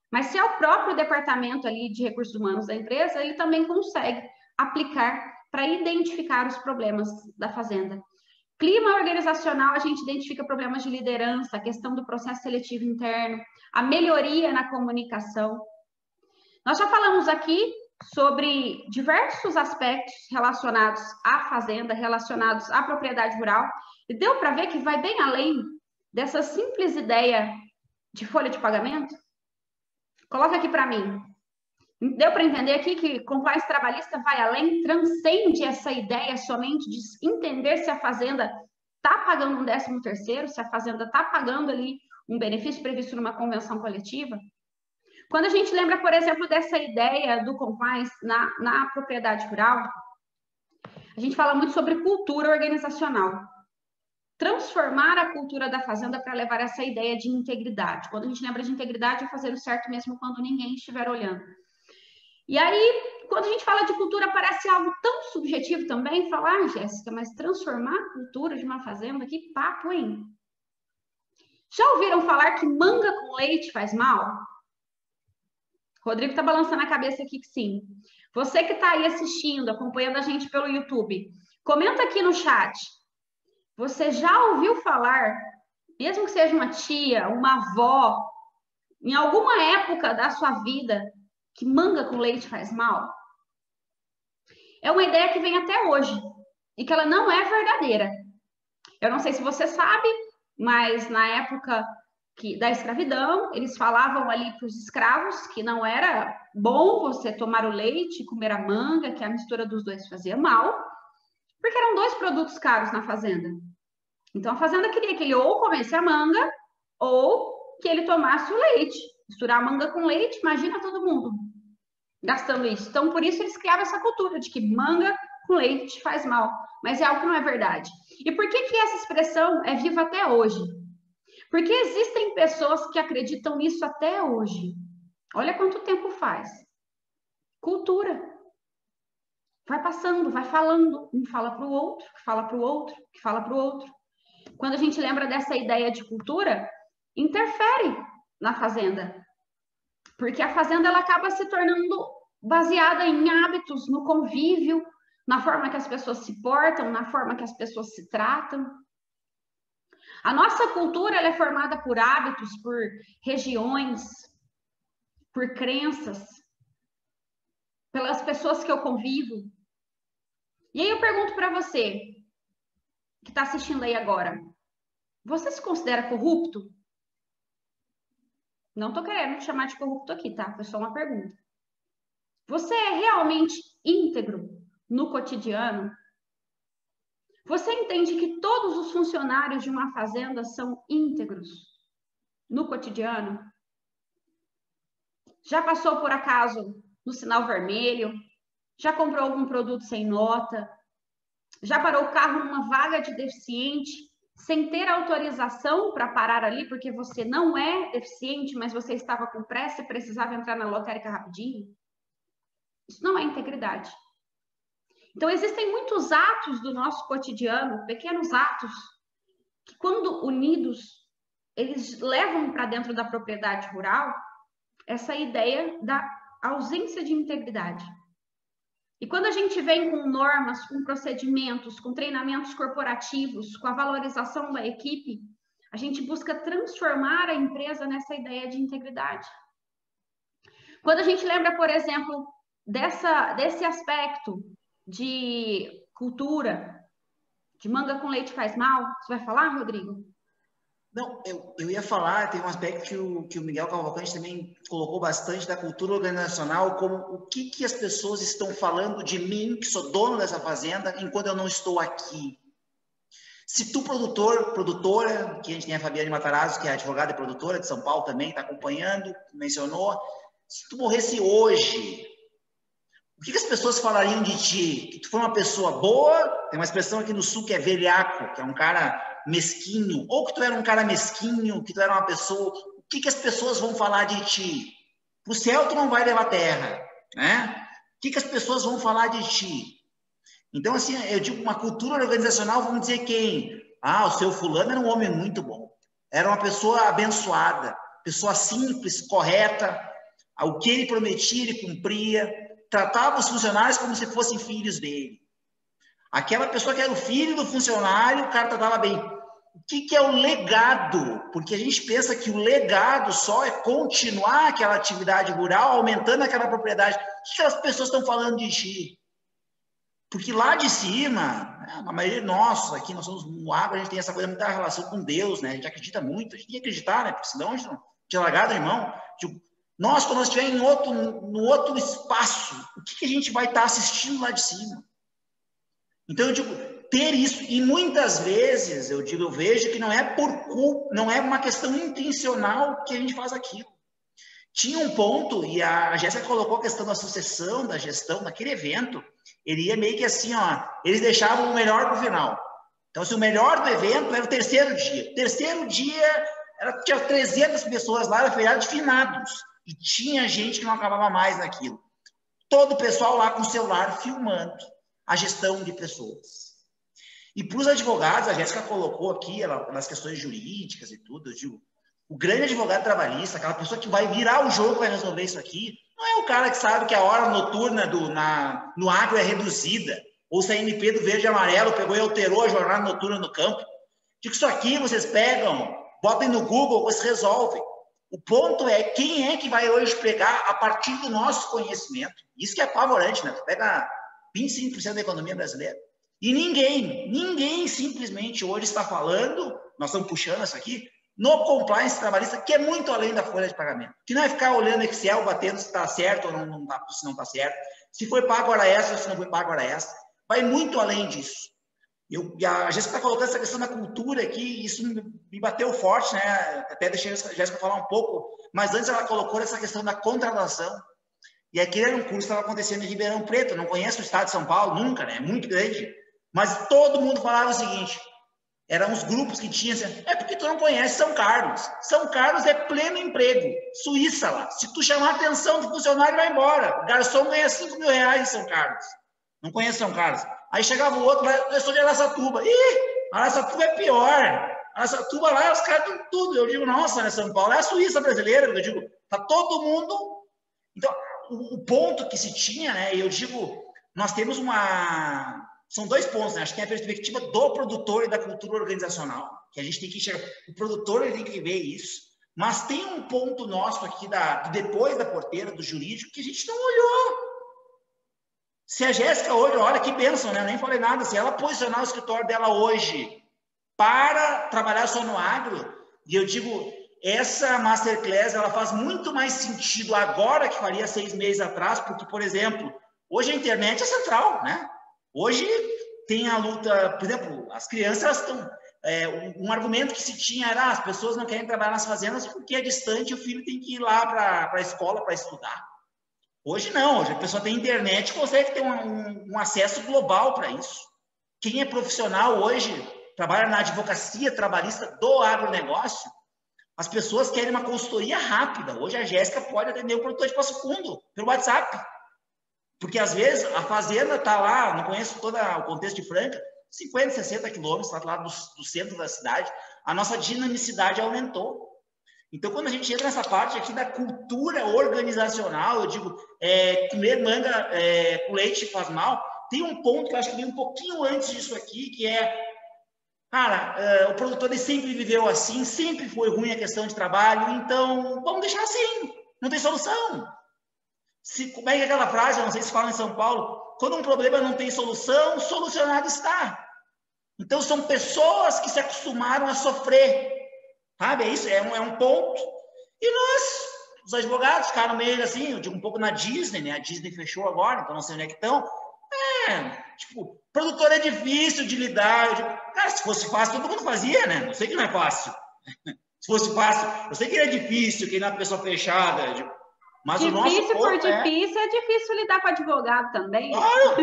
Mas se é o próprio departamento ali de recursos humanos da empresa, ele também consegue aplicar para identificar os problemas da fazenda. Clima organizacional, a gente identifica problemas de liderança, a questão do processo seletivo interno, a melhoria na comunicação. Nós já falamos aqui sobre diversos aspectos relacionados à fazenda, relacionados à propriedade rural, e deu para ver que vai bem além dessa simples ideia de folha de pagamento? Coloca aqui para mim. Deu para entender aqui que compliance trabalhista vai além, transcende essa ideia somente de entender se a fazenda está pagando um 13º, se a fazenda está pagando ali um benefício previsto numa convenção coletiva? Quando a gente lembra, por exemplo, dessa ideia do compliance na propriedade rural, a gente fala muito sobre cultura organizacional. Transformar a cultura da fazenda para levar essa ideia de integridade. Quando a gente lembra de integridade, é fazer o certo mesmo quando ninguém estiver olhando. E aí, quando a gente fala de cultura, parece algo tão subjetivo também, falar, Jéssica, mas transformar a cultura de uma fazenda, que papo, hein? Já ouviram falar que manga com leite faz mal? Rodrigo está balançando a cabeça aqui que sim. Você que está aí assistindo, acompanhando a gente pelo YouTube, comenta aqui no chat. Você já ouviu falar, mesmo que seja uma tia, uma avó, em alguma época da sua vida, que manga com leite faz mal? É uma ideia que vem até hoje e que ela não é verdadeira. Eu não sei se você sabe, mas na época da escravidão, eles falavam ali para os escravos que não era bom você tomar o leite e comer a manga, que a mistura dos dois fazia mal, porque eram 2 produtos caros na fazenda. Então, a fazenda queria que ele ou comesse a manga ou que ele tomasse o leite. Misturar a manga com leite, imagina todo mundo gastando isso. Então, por isso eles criaram essa cultura de que manga com leite faz mal. Mas é algo que não é verdade. E por que essa expressão é viva até hoje? Porque existem pessoas que acreditam nisso até hoje. Olha quanto tempo faz. Cultura. Vai passando, vai falando. Um fala para o outro, que fala para o outro, que fala para o outro. Quando a gente lembra dessa ideia de cultura, interfere na fazenda. Porque a fazenda ela acaba se tornando baseada em hábitos, no convívio, na forma que as pessoas se portam, na forma que as pessoas se tratam. A nossa cultura ela é formada por hábitos, por regiões, por crenças, pelas pessoas que eu convivo. E aí eu pergunto para você, que está assistindo aí agora, você se considera corrupto? Não estou querendo te chamar de corrupto aqui, tá? Foi só uma pergunta. Você é realmente íntegro no cotidiano? Você entende que todos os funcionários de uma fazenda são íntegros no cotidiano? Já passou por acaso no sinal vermelho? Já comprou algum produto sem nota? Já parou o carro numa vaga de deficiente sem ter autorização para parar ali, porque você não é deficiente, mas você estava com pressa e precisava entrar na lotérica rapidinho? Isso não é integridade. Então, existem muitos atos do nosso cotidiano, pequenos atos, que quando unidos, eles levam para dentro da propriedade rural essa ideia da ausência de integridade. E quando a gente vem com normas, com procedimentos, com treinamentos corporativos, com a valorização da equipe, a gente busca transformar a empresa nessa ideia de integridade. Quando a gente lembra, por exemplo, desse aspecto de cultura, de manga com leite faz mal, você vai falar, Rodrigo? Não, eu ia falar, tem um aspecto que o Miguel Cavalcante também colocou bastante da cultura organizacional, como o que as pessoas estão falando de mim, que sou dono dessa fazenda, enquanto eu não estou aqui. Se tu, produtora, que a gente tem a Fabiane Matarazzo, que é advogada e produtora de São Paulo também, está acompanhando, mencionou, se tu morresse hoje, o que as pessoas falariam de ti? Que tu foi uma pessoa boa, tem uma expressão aqui no sul que é velhaco, que é um cara mesquinho, ou que tu era um cara mesquinho, que tu era uma pessoa... O que as pessoas vão falar de ti? Pro céu tu não vai levar terra, né? O que as pessoas vão falar de ti? Então, assim, eu digo, uma cultura organizacional, vamos dizer quem? Ah, o seu fulano era um homem muito bom. Era uma pessoa abençoada, pessoa simples, correta, o que ele prometia, ele cumpria, tratava os funcionários como se fossem filhos dele. Aquela pessoa que era o filho do funcionário, o cara tratava bem. O que é o legado? Porque a gente pensa que o legado só é continuar aquela atividade rural, aumentando aquela propriedade. O que as pessoas estão falando de ti? Porque lá de cima, a maioria de nós, aqui nós somos no agro, a gente tem essa coisa muita relação com Deus, né? A gente acredita muito, a gente tem que acreditar, né? Porque senão a gente não tinha largado, irmão. Tipo, nós, quando nós estivermos no outro espaço, o que a gente vai estar assistindo lá de cima? Então, eu digo, ter isso, e muitas vezes, eu vejo que não é por culpa, não é uma questão intencional que a gente faz aquilo. Tinha um ponto, e a Jéssica colocou a questão da sucessão, da gestão, naquele evento, ele ia meio que assim, ó, eles deixavam o melhor para o final. Então, se o melhor do evento era o terceiro dia. O terceiro dia, tinha 300 pessoas lá, era feriado de finados, e tinha gente que não acabava mais naquilo. Todo o pessoal lá com o celular filmando a gestão de pessoas. E para os advogados, a Jéssica colocou aqui, nas questões jurídicas e tudo, eu digo, o grande advogado trabalhista, aquela pessoa que vai virar o jogo, vai resolver isso aqui, não é o cara que sabe que a hora noturna no agro é reduzida, ou se a MP do verde e amarelo pegou e alterou a jornada noturna no campo. Digo, isso aqui vocês pegam, botem no Google, vocês resolvem. O ponto é quem é que vai hoje pegar a partir do nosso conhecimento. Isso que é apavorante, né? Tu pega 25% da economia brasileira. E ninguém simplesmente hoje está falando, nós estamos puxando isso aqui, no compliance trabalhista, que é muito além da folha de pagamento. Que não é ficar olhando Excel, batendo se está certo ou não tá, se não está certo, se foi pago hora extra ou se não foi pago hora extra. Vai muito além disso. A Jéssica está colocando essa questão da cultura aqui, isso me bateu forte, né? Até deixei a Jéssica falar um pouco, mas antes ela colocou essa questão da contratação. E aquele era um curso que estava acontecendo em Ribeirão Preto, eu não conheço o estado de São Paulo nunca, né? É muito grande. Mas todo mundo falava o seguinte, eram os grupos que tinham, é porque tu não conhece São Carlos. São Carlos é pleno emprego, Suíça lá. Se tu chamar a atenção do funcionário, vai embora. O garçom ganha 5 mil reais em São Carlos. Não conheço São Carlos. Aí chegava o outro, eu sou de Araçatuba. Ih, Araçatuba é pior. Araçatuba lá, os caras têm tudo. Eu digo, nossa, né, São Paulo é a Suíça brasileira. Eu digo, tá todo mundo... Então, o ponto que se tinha, né, eu digo, nós temos uma... São dois pontos, né? Acho que tem a perspectiva do produtor e da cultura organizacional, que a gente tem que enxergar. O produtor ele tem que ver isso, mas tem um ponto nosso aqui, depois da porteira, do jurídico, que a gente não olhou. Se a Jéssica hoje, olha que bênção, né? Eu nem falei nada, se ela posicionar o escritório dela hoje para trabalhar só no agro, e eu digo, essa masterclass, ela faz muito mais sentido agora que faria 6 meses atrás, porque, por exemplo, hoje a internet é central, né? Hoje tem a luta, por exemplo, as crianças elas estão... um argumento que se tinha era as pessoas não querem trabalhar nas fazendas porque é distante e o filho tem que ir lá para a escola para estudar. Hoje não, hoje a pessoa tem internet e consegue ter um acesso global para isso. Quem é profissional hoje, trabalha na advocacia trabalhista do agronegócio, as pessoas querem uma consultoria rápida. Hoje a Jéssica pode atender o produtor de Passo Fundo pelo WhatsApp. Porque, às vezes, a fazenda está lá, não conheço todo o contexto de Franca, 50, 60 quilômetros, está lá do centro da cidade, a nossa dinamicidade aumentou. Então, quando a gente entra nessa parte aqui da cultura organizacional, eu digo, comer manga com leite faz mal, tem um ponto que eu acho que vem um pouquinho antes disso aqui, que é, cara, o produtor ele sempre viveu assim, sempre foi ruim a questão de trabalho, então vamos deixar assim, não tem solução. Como é que é aquela frase, eu não sei se fala em São Paulo, quando um problema não tem solução, solucionado está. Então, são pessoas que se acostumaram a sofrer. sabe? Isso é um ponto. E nós, os advogados, ficaram meio assim, eu digo um pouco na Disney, né? A Disney fechou agora, então não sei onde é que estão. Tipo, produtor é difícil de lidar. Eu digo, cara, se fosse fácil, todo mundo fazia, né? Eu sei que não é fácil. Se fosse fácil, eu sei que é difícil, que não é pessoa fechada. Eu digo, mas difícil o nosso por difícil, é difícil lidar com advogado também. Claro,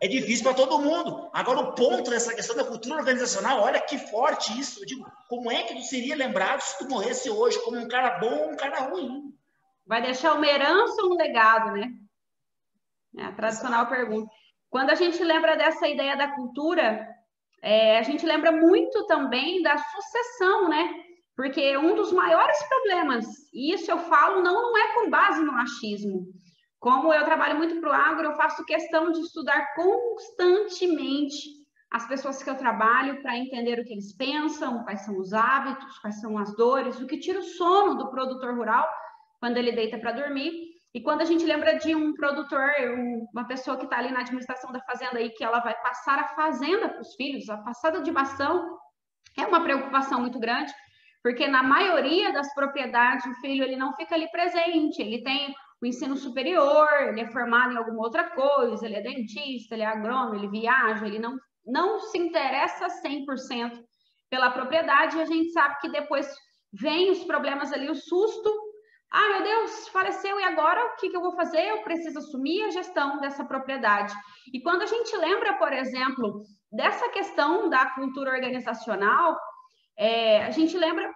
é difícil para todo mundo. Agora, o ponto dessa questão da cultura organizacional, olha que forte isso. Eu digo, como é que tu seria lembrado se tu morresse hoje como um cara bom ou um cara ruim? Vai deixar uma herança ou um legado, né? É a tradicional pergunta. Quando a gente lembra dessa ideia da cultura, a gente lembra muito também da sucessão, né? Porque um dos maiores problemas, e isso eu falo não é com base no achismo. Como eu trabalho muito para o agro, eu faço questão de estudar constantemente as pessoas que eu trabalho para entender o que eles pensam, quais são os hábitos, quais são as dores, o que tira o sono do produtor rural quando ele deita para dormir. E quando a gente lembra de um produtor, uma pessoa que está ali na administração da fazenda e que ela vai passar a fazenda para os filhos, a passada de bastão, é uma preocupação muito grande, porque na maioria das propriedades o filho ele não fica ali presente, ele tem o ensino superior, ele é formado em alguma outra coisa, ele é dentista, ele é agrônomo, ele viaja, ele não se interessa 100% pela propriedade, e a gente sabe que depois vem os problemas ali, o susto. Ah, meu Deus, faleceu, e agora o que eu vou fazer? Eu preciso assumir a gestão dessa propriedade. E quando a gente lembra, por exemplo, dessa questão da cultura organizacional, a gente lembra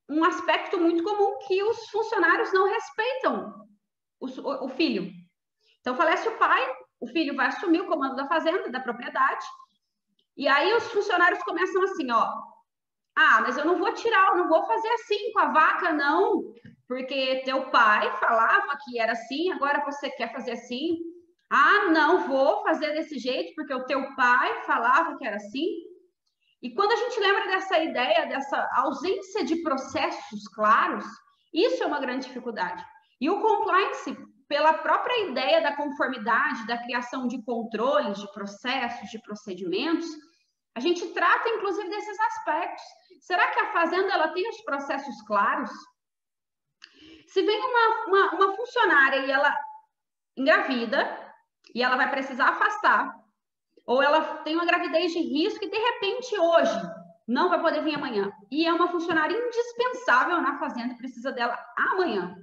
um aspecto muito comum, que os funcionários não respeitam o filho. Então, falece o pai, o filho vai assumir o comando da fazenda, da propriedade, e aí os funcionários começam assim, ó, mas eu não vou tirar, eu não vou fazer assim com a vaca, não, porque teu pai falava que era assim, agora você quer fazer assim. Não vou fazer desse jeito, porque o teu pai falava que era assim. E quando a gente lembra dessa ideia, dessa ausência de processos claros, isso é uma grande dificuldade. E o compliance, pela própria ideia da conformidade, da criação de controles, de processos, de procedimentos, a gente trata, inclusive, desses aspectos. Será que a fazenda ela tem os processos claros? Se vem uma funcionária e ela engravida, e ela vai precisar afastar, ou ela tem uma gravidez de risco e, de repente, hoje, não vai poder vir amanhã, e é uma funcionária indispensável na fazenda, precisa dela amanhã.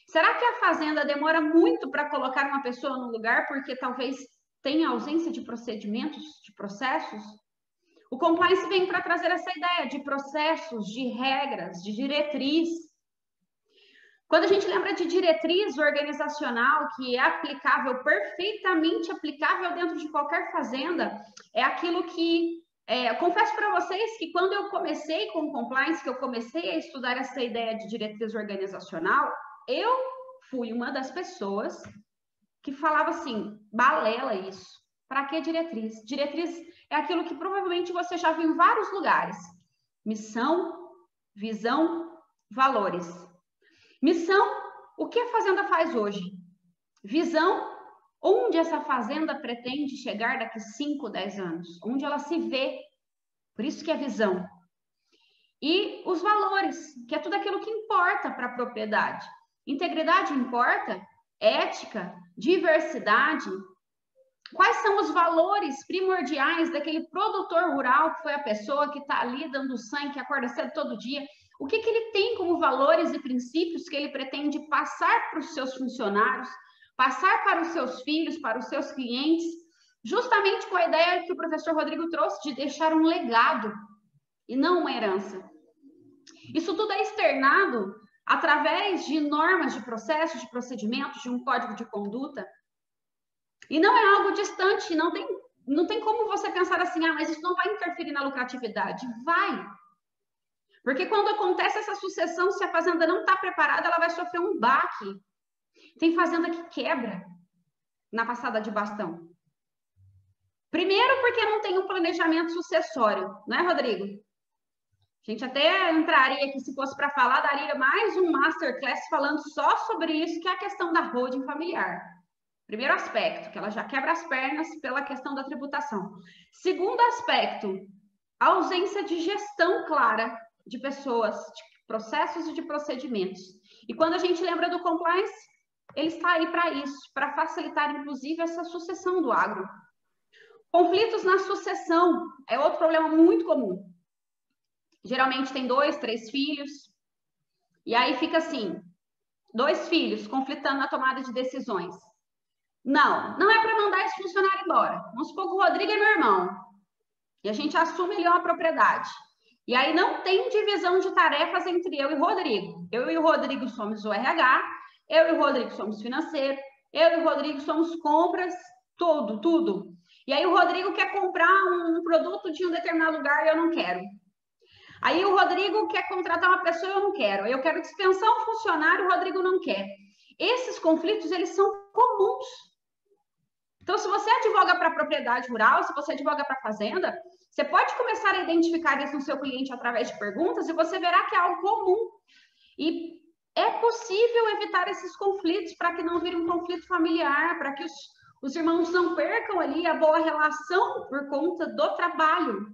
Será que a fazenda demora muito para colocar uma pessoa no lugar, porque talvez tenha ausência de procedimentos, de processos? O compliance vem para trazer essa ideia de processos, de regras, de diretriz. Quando a gente lembra de diretriz organizacional, que é aplicável, perfeitamente aplicável dentro de qualquer fazenda, é aquilo que... eu confesso para vocês que quando eu comecei com o compliance, que eu comecei a estudar essa ideia de diretriz organizacional, eu fui uma das pessoas que falava assim, balela isso. Para que diretriz? Diretriz é aquilo que provavelmente você já viu em vários lugares. Missão, visão, valores. Missão, o que a fazenda faz hoje? Visão, onde essa fazenda pretende chegar daqui 5, 10 anos? Onde ela se vê? Por isso que é visão. E os valores, que é tudo aquilo que importa para a propriedade. Integridade importa? Ética, diversidade. Quais são os valores primordiais daquele produtor rural, que foi a pessoa que está ali dando sangue, que acorda cedo todo dia? O que ele tem como valores e princípios que ele pretende passar para os seus funcionários, passar para os seus filhos, para os seus clientes, justamente com a ideia que o professor Rodrigo trouxe de deixar um legado e não uma herança. Isso tudo é externado através de normas, de processos, de procedimentos, de um código de conduta. E não é algo distante, não tem como você pensar assim, mas isso não vai interferir na lucratividade. Vai. Porque quando acontece essa sucessão, se a fazenda não está preparada, ela vai sofrer um baque. Tem fazenda que quebra na passada de bastão. Primeiro porque não tem um planejamento sucessório, não é, Rodrigo? A gente até entraria aqui, se fosse para falar, daria mais um masterclass falando só sobre isso, que é a questão da holding familiar. Primeiro aspecto, que ela já quebra as pernas pela questão da tributação. Segundo aspecto, a ausência de gestão clara de pessoas, processos e de procedimentos. E quando a gente lembra do compliance, ele está aí para isso, para facilitar, inclusive, essa sucessão do agro. Conflitos na sucessão é outro problema muito comum. Geralmente tem 2, 3 filhos, e aí fica assim, 2 filhos conflitando na tomada de decisões. Não é para mandar esse funcionário embora. Vamos supor que o Rodrigo é meu irmão, e a gente assume ali uma propriedade. E aí não tem divisão de tarefas entre eu e o Rodrigo. Eu e o Rodrigo somos o RH, eu e o Rodrigo somos financeiro, eu e o Rodrigo somos compras, tudo. E aí o Rodrigo quer comprar um produto de um determinado lugar e eu não quero. Aí o Rodrigo quer contratar uma pessoa e eu não quero. Eu quero dispensar um funcionário, o Rodrigo não quer. Esses conflitos, eles são comuns. Então, se você advoga para propriedade rural, se você advoga para fazenda, você pode começar a identificar isso no seu cliente através de perguntas e você verá que é algo comum. E é possível evitar esses conflitos para que não vire um conflito familiar, para que os irmãos não percam ali a boa relação por conta do trabalho.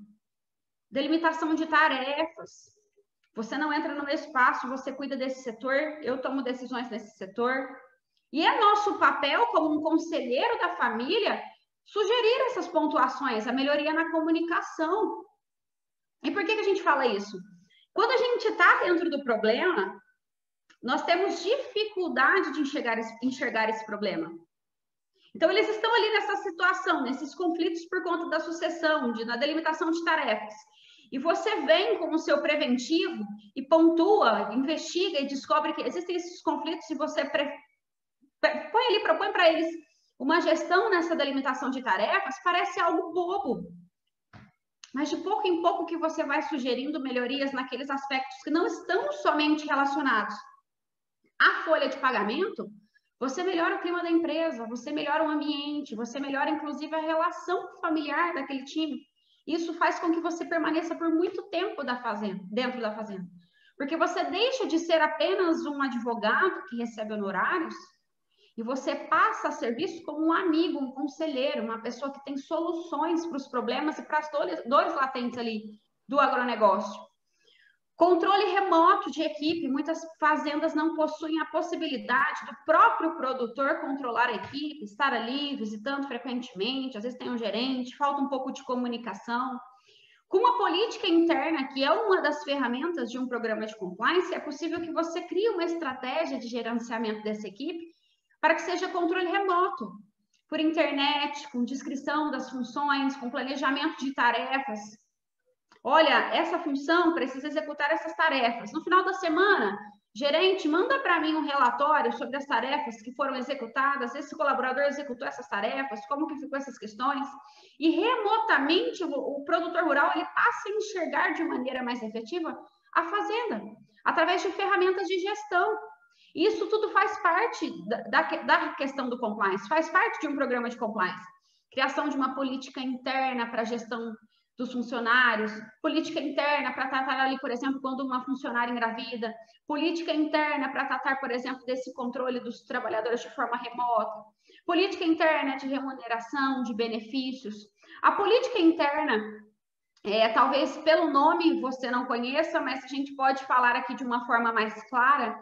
Delimitação de tarefas. Você não entra no meu espaço, você cuida desse setor, eu tomo decisões nesse setor. E é nosso papel, como um conselheiro da família, sugerir essas pontuações, a melhoria na comunicação. E por que a gente fala isso? Quando a gente está dentro do problema, nós temos dificuldade de enxergar esse problema. Então, eles estão ali nessa situação, nesses conflitos por conta da sucessão, na delimitação de tarefas. E você vem com o seu preventivo e pontua, investiga e descobre que existem esses conflitos e você propõe para eles uma gestão nessa delimitação de tarefas, parece algo bobo. Mas de pouco em pouco que você vai sugerindo melhorias naqueles aspectos que não estão somente relacionados à folha de pagamento, você melhora o clima da empresa, você melhora o ambiente, você melhora inclusive a relação familiar daquele time. Isso faz com que você permaneça por muito tempo dentro da fazenda. Porque você deixa de ser apenas um advogado que recebe honorários e você passa a ser visto como um amigo, um conselheiro, uma pessoa que tem soluções para os problemas e para as dores latentes ali do agronegócio. Controle remoto de equipe. Muitas fazendas não possuem a possibilidade do próprio produtor controlar a equipe, estar ali visitando frequentemente, às vezes tem um gerente, falta um pouco de comunicação. Com a política interna, que é uma das ferramentas de um programa de compliance, é possível que você crie uma estratégia de gerenciamento dessa equipe para que seja controle remoto, por internet, com descrição das funções, com planejamento de tarefas. Olha, essa função precisa executar essas tarefas. No final da semana, gerente, manda para mim um relatório sobre as tarefas que foram executadas, esse colaborador executou essas tarefas, como que ficou essas questões. E remotamente, o produtor rural ele passa a enxergar de maneira mais efetiva a fazenda, através de ferramentas de gestão. Isso tudo faz parte da questão do compliance, faz parte de um programa de compliance. Criação de uma política interna para a gestão dos funcionários, política interna para tratar ali, por exemplo, quando uma funcionária engravida, política interna para tratar, por exemplo, desse controle dos trabalhadores de forma remota, política interna de remuneração, de benefícios. A política interna, talvez pelo nome você não conheça, mas a gente pode falar aqui de uma forma mais clara,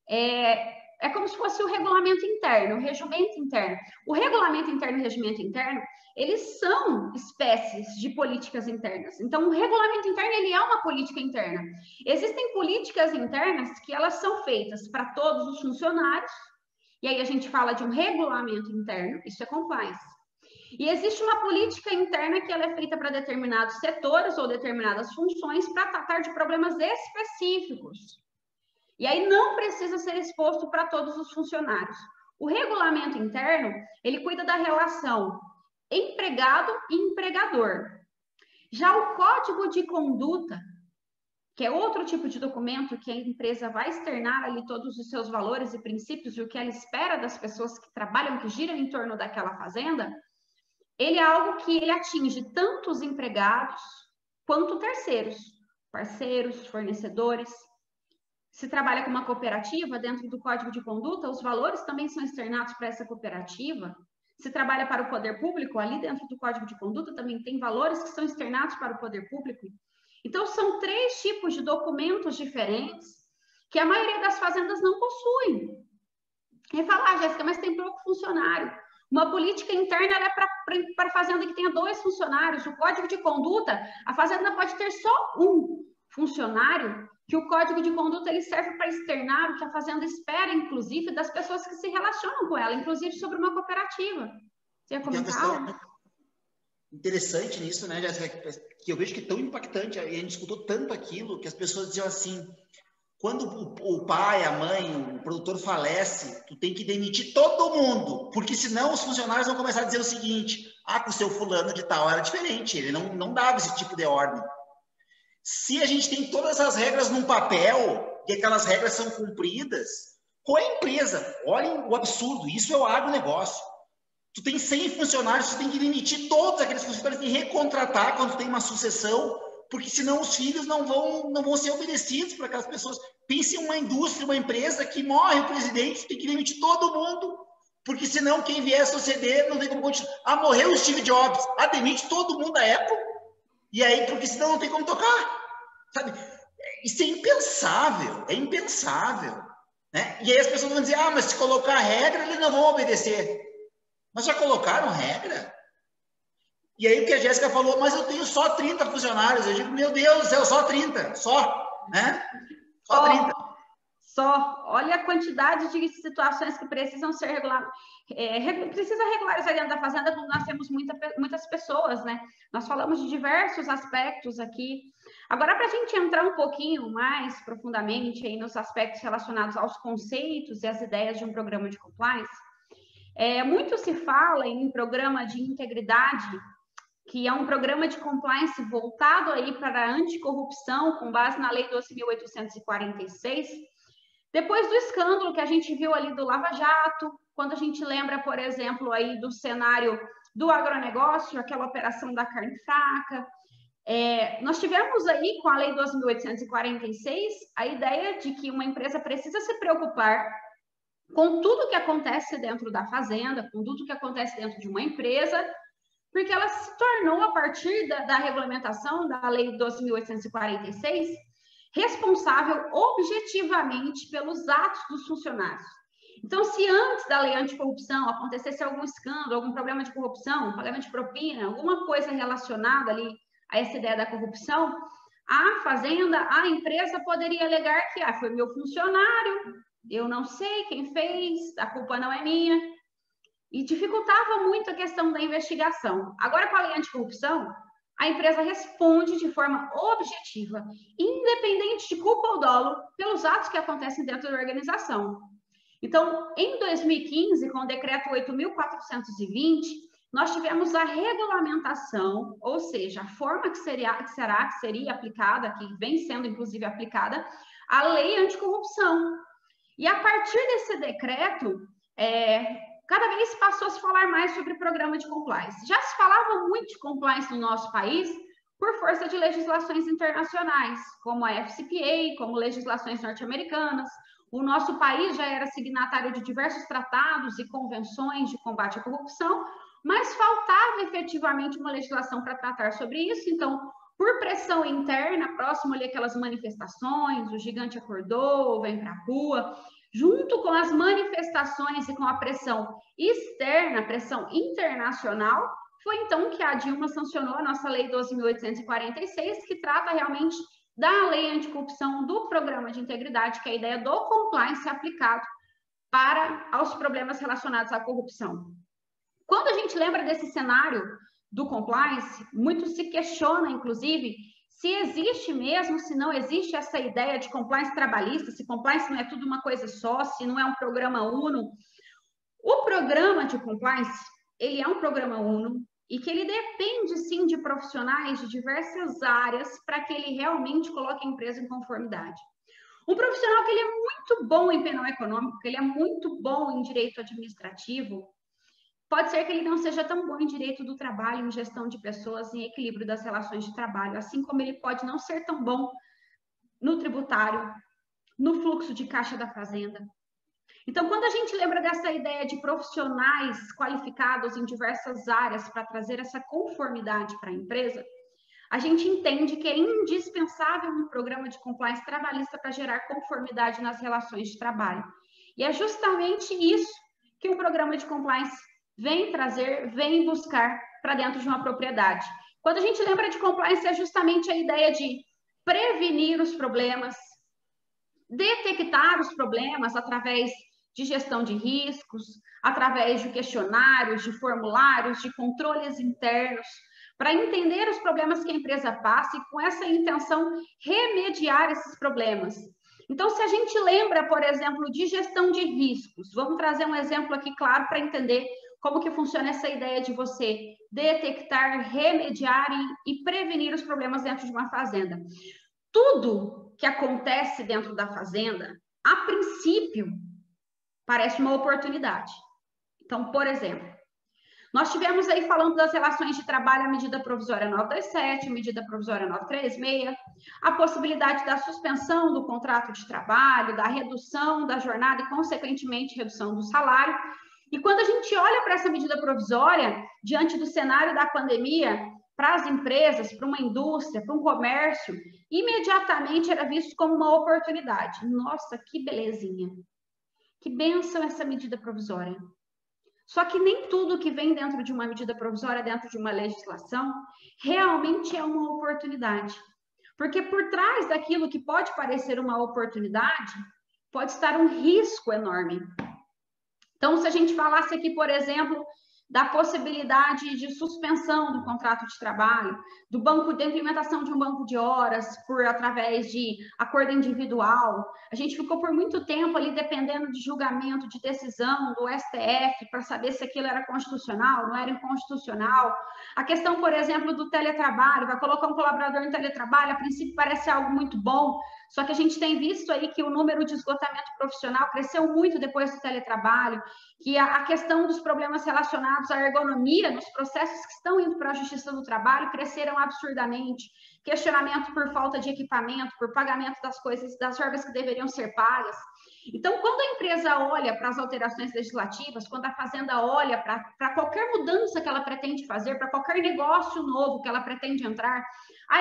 é como se fosse o regulamento interno, o regimento interno. O regulamento interno e o regimento interno, eles são espécies de políticas internas. Então, o regulamento interno, ele é uma política interna. Existem políticas internas que elas são feitas para todos os funcionários, e aí a gente fala de um regulamento interno, isso é compliance. E existe uma política interna que ela é feita para determinados setores ou determinadas funções para tratar de problemas específicos. E aí não precisa ser exposto para todos os funcionários. O regulamento interno, ele cuida da relação empregado e empregador. Já o código de conduta, que é outro tipo de documento que a empresa vai externar ali todos os seus valores e princípios e o que ela espera das pessoas que trabalham, que giram em torno daquela fazenda, ele é algo que ele atinge tanto os empregados quanto terceiros, parceiros, fornecedores. Se trabalha com uma cooperativa, dentro do código de conduta, os valores também são externados para essa cooperativa. Se trabalha para o poder público, ali dentro do código de conduta também tem valores que são externados para o poder público. Então, são 3 tipos de documentos diferentes que a maioria das fazendas não possuem. E falar, Jéssica, mas tem pouco funcionário. Uma política interna é para a fazenda que tenha 2 funcionários. O código de conduta, a fazenda pode ter só 1 funcionário, que o código de conduta ele serve para externar o que a fazenda espera, inclusive, das pessoas que se relacionam com ela, inclusive sobre uma cooperativa. Você ia comentar? Interessante nisso, né, Jéssica, que eu vejo que é tão impactante, e a gente escutou tanto aquilo, que as pessoas diziam assim, quando o pai, a mãe, o produtor falece, tu tem que demitir todo mundo, porque senão os funcionários vão começar a dizer o seguinte, com o seu fulano de tal era diferente, ele não dava esse tipo de ordem. Se a gente tem todas as regras num papel, e aquelas regras são cumpridas, qual é a empresa? Olhem o absurdo, isso é o agronegócio. Tu tem 100 funcionários, tu tem que demitir todos aqueles funcionários e recontratar quando tu tem uma sucessão, porque senão os filhos não vão ser obedecidos por aquelas pessoas. Pense em uma indústria, uma empresa que morre o presidente, tem que demitir todo mundo, porque senão quem vier a suceder não tem como continuar. Morreu o Steve Jobs, demite todo mundo da Apple, e aí, porque senão não tem como tocar, sabe? Isso é impensável, né? E aí as pessoas vão dizer, mas se colocar regra, eles não vão obedecer. Mas já colocaram regra? E aí o que a Jéssica falou, mas eu tenho só 30 funcionários. Eu digo, meu Deus do céu, só 30, né? Só 30. Só. Olha a quantidade de situações que precisam ser precisa regularizar dentro da fazenda, quando nós temos muitas pessoas, né? Nós falamos de diversos aspectos aqui. Agora, para a gente entrar um pouquinho mais profundamente aí nos aspectos relacionados aos conceitos e às ideias de um programa de compliance, muito se fala em programa de integridade, que é um programa de compliance voltado aí para a anticorrupção, com base na Lei 12.846, depois do escândalo que a gente viu ali do Lava Jato, quando a gente lembra, por exemplo, aí do cenário do agronegócio, aquela operação da carne fraca, nós tivemos aí, com a Lei 12.846, a ideia de que uma empresa precisa se preocupar com tudo que acontece dentro da fazenda, com tudo que acontece dentro de uma empresa, porque ela se tornou, a partir da regulamentação da Lei 12.846, responsável objetivamente pelos atos dos funcionários. Então, se antes da lei anticorrupção acontecesse algum escândalo, algum problema de corrupção, pagamento de propina, alguma coisa relacionada ali a essa ideia da corrupção, a fazenda, a empresa poderia alegar que foi meu funcionário, eu não sei quem fez, a culpa não é minha, e dificultava muito a questão da investigação. Agora, com a lei anticorrupção, a empresa responde de forma objetiva, independente de culpa ou dolo, pelos atos que acontecem dentro da organização. Então, em 2015, com o decreto 8.420, nós tivemos a regulamentação, ou seja, a forma que seria aplicada, que vem sendo inclusive aplicada, a lei anticorrupção. E a partir desse decreto, cada vez passou a se falar mais sobre programa de compliance. Já se falava muito de compliance no nosso país por força de legislações internacionais, como a FCPA, como legislações norte-americanas. O nosso país já era signatário de diversos tratados e convenções de combate à corrupção, mas faltava efetivamente uma legislação para tratar sobre isso. Então, por pressão interna, próximo ali aquelas manifestações, o gigante acordou, vem para a rua, junto com as manifestações e com a pressão externa, pressão internacional, foi então que a Dilma sancionou a nossa Lei 12.846, que trata realmente da lei anticorrupção, do programa de integridade, que é a ideia do compliance aplicado aos problemas relacionados à corrupção. Quando a gente lembra desse cenário do compliance, muito se questiona, inclusive, se existe mesmo, se não existe essa ideia de compliance trabalhista, se compliance não é tudo uma coisa só, se não é um programa uno. O programa de compliance, ele é um programa uno e que ele depende, sim, de profissionais de diversas áreas para que ele realmente coloque a empresa em conformidade. Um profissional que ele é muito bom em penal econômico, que ele é muito bom em direito administrativo, pode ser que ele não seja tão bom em direito do trabalho, em gestão de pessoas, em equilíbrio das relações de trabalho, assim como ele pode não ser tão bom no tributário, no fluxo de caixa da fazenda. Então, quando a gente lembra dessa ideia de profissionais qualificados em diversas áreas para trazer essa conformidade para a empresa, a gente entende que é indispensável um programa de compliance trabalhista para gerar conformidade nas relações de trabalho. E é justamente isso que um programa de compliance vem trazer, vem buscar para dentro de uma propriedade. Quando a gente lembra de compliance, é justamente a ideia de prevenir os problemas, detectar os problemas através de gestão de riscos, através de questionários, de formulários, de controles internos, para entender os problemas que a empresa passa e, com essa intenção, remediar esses problemas. Então, se a gente lembra, por exemplo, de gestão de riscos, vamos trazer um exemplo aqui claro para entender como que funciona essa ideia de você detectar, remediar e prevenir os problemas dentro de uma fazenda. Tudo que acontece dentro da fazenda, a princípio, parece uma oportunidade. Então, por exemplo, nós tivemos aí falando das relações de trabalho, a medida provisória 927, a medida provisória 936, a possibilidade da suspensão do contrato de trabalho, da redução da jornada e, consequentemente, redução do salário. E quando a gente olha para essa medida provisória, diante do cenário da pandemia, para as empresas, para uma indústria, para um comércio, imediatamente era visto como uma oportunidade. Nossa, que belezinha! Que bênção essa medida provisória! Só que nem tudo que vem dentro de uma medida provisória, dentro de uma legislação, realmente é uma oportunidade. Porque por trás daquilo que pode parecer uma oportunidade, pode estar um risco enorme. Então, se a gente falasse aqui, por exemplo, da possibilidade de suspensão do contrato de trabalho, da implementação de um banco de horas através de acordo individual. A gente ficou por muito tempo ali dependendo de julgamento, de decisão do STF para saber se aquilo era constitucional, não era inconstitucional. A questão, por exemplo, do teletrabalho, vai colocar um colaborador em teletrabalho, a princípio parece algo muito bom, só que a gente tem visto aí que o número de esgotamento profissional cresceu muito depois do teletrabalho, que a questão dos problemas relacionados à ergonomia nos processos que estão indo para a Justiça do Trabalho cresceram absurdamente. Questionamento por falta de equipamento, por pagamento das coisas, das verbas que deveriam ser pagas. Então, quando a empresa olha para as alterações legislativas, quando a Fazenda olha para qualquer mudança que ela pretende fazer, para qualquer negócio novo que ela pretende entrar,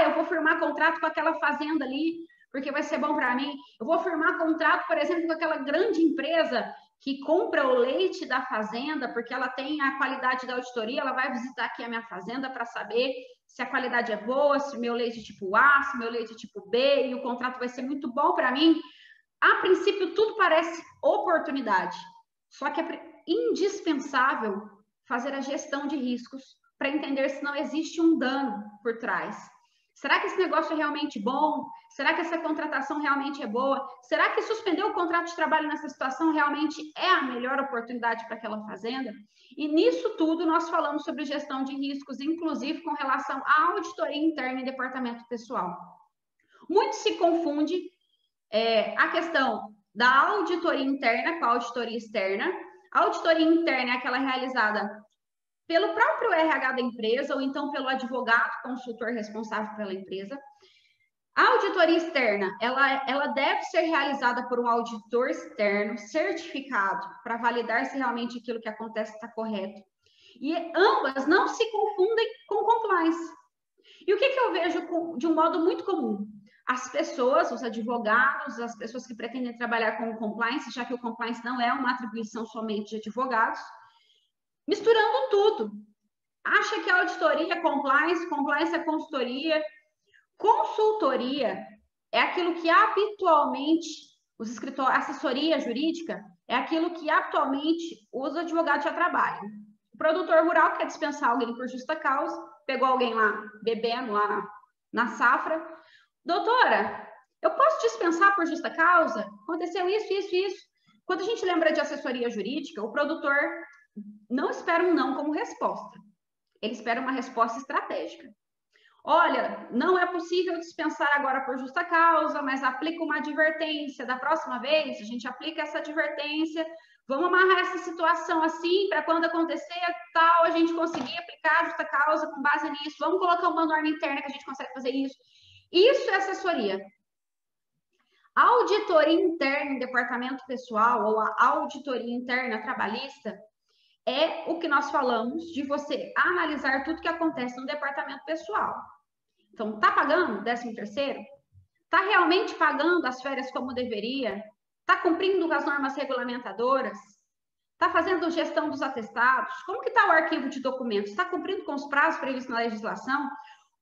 eu vou firmar contrato com aquela fazenda ali, porque vai ser bom para mim. Eu vou firmar contrato, por exemplo, com aquela grande empresa que compra o leite da fazenda, porque ela tem a qualidade da auditoria, ela vai visitar aqui a minha fazenda para saber se a qualidade é boa, se o meu leite é tipo A, se o meu leite é tipo B, e o contrato vai ser muito bom para mim. A princípio, tudo parece oportunidade, só que é indispensável fazer a gestão de riscos para entender se não existe um dano por trás. Será que esse negócio é realmente bom? Será que essa contratação realmente é boa? Será que suspender o contrato de trabalho nessa situação realmente é a melhor oportunidade para aquela fazenda? E nisso tudo nós falamos sobre gestão de riscos, inclusive com relação à auditoria interna e departamento pessoal. Muito se confunde a questão da auditoria interna com a auditoria externa. A auditoria interna é aquela realizada pelo próprio RH da empresa ou então pelo advogado consultor responsável pela empresa. A auditoria externa, ela deve ser realizada por um auditor externo certificado para validar se realmente aquilo que acontece está correto. E ambas não se confundem com compliance. E o que eu vejo de um modo muito comum? As pessoas, os advogados, as pessoas que pretendem trabalhar com o compliance, já que o compliance não é uma atribuição somente de advogados, misturando tudo. Acha que a auditoria é compliance, compliance é consultoria. Consultoria é aquilo que habitualmente os escritórios, assessoria jurídica, é aquilo que atualmente os advogados já trabalham. O produtor rural quer dispensar alguém por justa causa, pegou alguém lá bebendo lá na safra. Doutora, eu posso dispensar por justa causa? Aconteceu isso, isso, isso. Quando a gente lembra de assessoria jurídica, o produtor não espera um não como resposta. Ele espera uma resposta estratégica. Olha, não é possível dispensar agora por justa causa, mas aplica uma advertência. Da próxima vez, a gente aplica essa advertência. Vamos amarrar essa situação assim, para quando acontecer tal, a gente conseguir aplicar a justa causa com base nisso. Vamos colocar uma norma interna que a gente consegue fazer isso. Isso é assessoria. A auditoria interna em departamento pessoal ou a auditoria interna trabalhista é o que nós falamos de você analisar tudo que acontece no departamento pessoal. Então, está pagando 13º? Está realmente pagando as férias como deveria? Está cumprindo com as normas regulamentadoras? Está fazendo gestão dos atestados? Como que está o arquivo de documentos? Está cumprindo com os prazos previstos na legislação?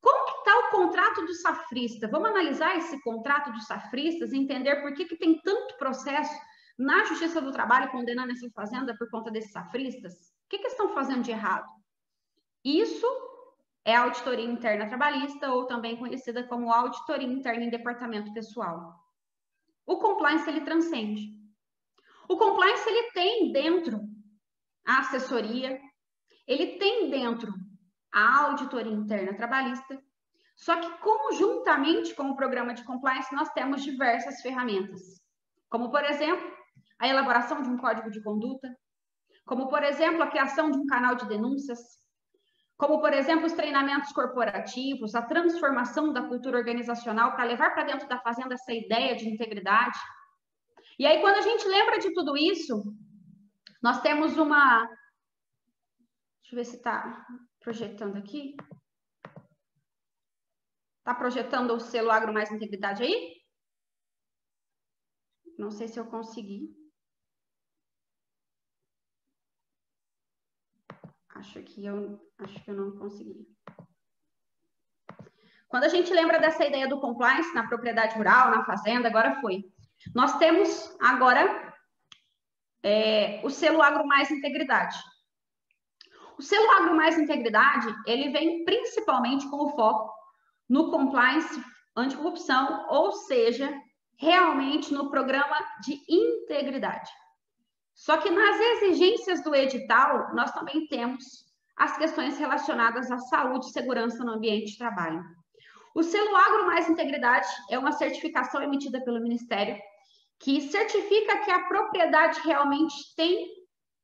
Como que está o contrato do safrista? Vamos analisar esse contrato dos safristas e entender por que tem tanto processo na Justiça do Trabalho condenando essa fazenda por conta desses safristas? O que eles estão fazendo de errado? Isso é a auditoria interna trabalhista, ou também conhecida como auditoria interna em departamento pessoal. O compliance, ele transcende. O compliance, ele tem dentro a assessoria, ele tem dentro a auditoria interna trabalhista, só que conjuntamente com o programa de compliance, nós temos diversas ferramentas, como, por exemplo, a elaboração de um código de conduta, como, por exemplo, a criação de um canal de denúncias, como, por exemplo, os treinamentos corporativos, a transformação da cultura organizacional para levar para dentro da fazenda essa ideia de integridade. E aí, quando a gente lembra de tudo isso, nós temos uma... Deixa eu ver se está projetando aqui. Está projetando o selo Agro Mais Integridade aí? Não sei se eu consegui. Acho que eu não consegui. Quando a gente lembra dessa ideia do compliance na propriedade rural, na fazenda, agora foi. Nós temos agora o selo Agro Mais Integridade. O selo Agro Mais Integridade, ele vem principalmente com o foco no compliance anticorrupção, ou seja, realmente no programa de integridade. Só que nas exigências do edital, nós também temos as questões relacionadas à saúde e segurança no ambiente de trabalho. O selo Agro Mais Integridade é uma certificação emitida pelo Ministério que certifica que a propriedade realmente tem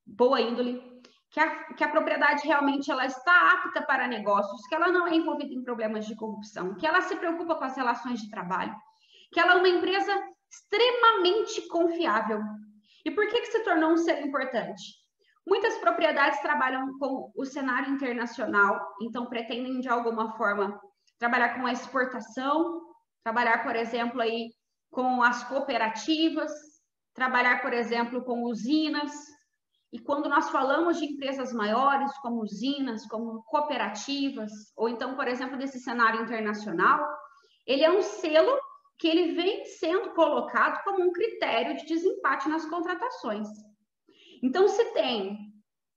boa índole, que a propriedade realmente ela está apta para negócios, que ela não é envolvida em problemas de corrupção, que ela se preocupa com as relações de trabalho, que ela é uma empresa extremamente confiável. E por que se tornou um selo importante? Muitas propriedades trabalham com o cenário internacional, então pretendem de alguma forma trabalhar com a exportação, trabalhar, por exemplo, aí com as cooperativas, trabalhar, por exemplo, com usinas. E quando nós falamos de empresas maiores, como usinas, como cooperativas, ou então, por exemplo, desse cenário internacional, ele é um selo que ele vem sendo colocado como um critério de desempate nas contratações. Então, se tem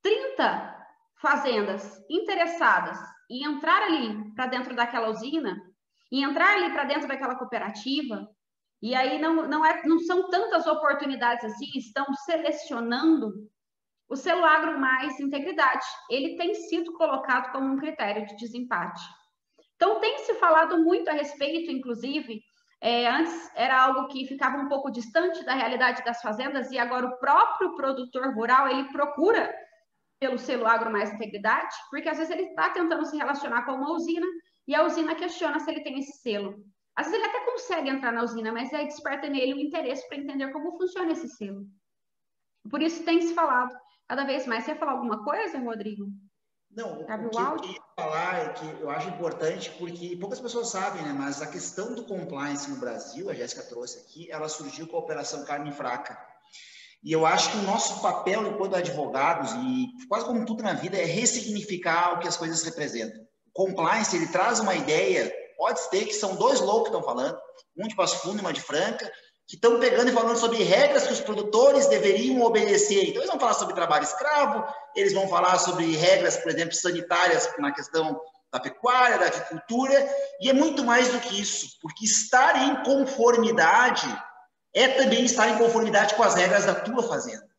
30 fazendas interessadas em entrar ali para dentro daquela usina, e entrar ali para dentro daquela cooperativa, e aí não são tantas oportunidades assim, estão selecionando, o selo Agro Mais Integridade, ele tem sido colocado como um critério de desempate. Então, tem se falado muito a respeito, inclusive, antes era algo que ficava um pouco distante da realidade das fazendas, e agora o próprio produtor rural, ele procura pelo selo Agro Mais Integridade, porque às vezes ele está tentando se relacionar com uma usina, e a usina questiona se ele tem esse selo. Às vezes ele até consegue entrar na usina, mas aí desperta nele o interesse para entender como funciona esse selo. Por isso tem se falado cada vez mais. Você ia falar alguma coisa, Rodrigo? Não, o que eu queria falar é que eu acho importante, porque poucas pessoas sabem, né? Mas a questão do compliance no Brasil, a Jéssica trouxe aqui, ela surgiu com a Operação Carne Fraca. E eu acho que o nosso papel enquanto advogados, e quase como tudo na vida, é ressignificar o que as coisas representam. O compliance, ele traz uma ideia, pode ser que são dois loucos que estão falando, um de Passo Fundo e uma de Franca, que estão pegando e falando sobre regras que os produtores deveriam obedecer. Então, eles vão falar sobre trabalho escravo, eles vão falar sobre regras, por exemplo, sanitárias na questão da pecuária, da agricultura, e é muito mais do que isso, porque estar em conformidade é também estar em conformidade com as regras da tua fazenda.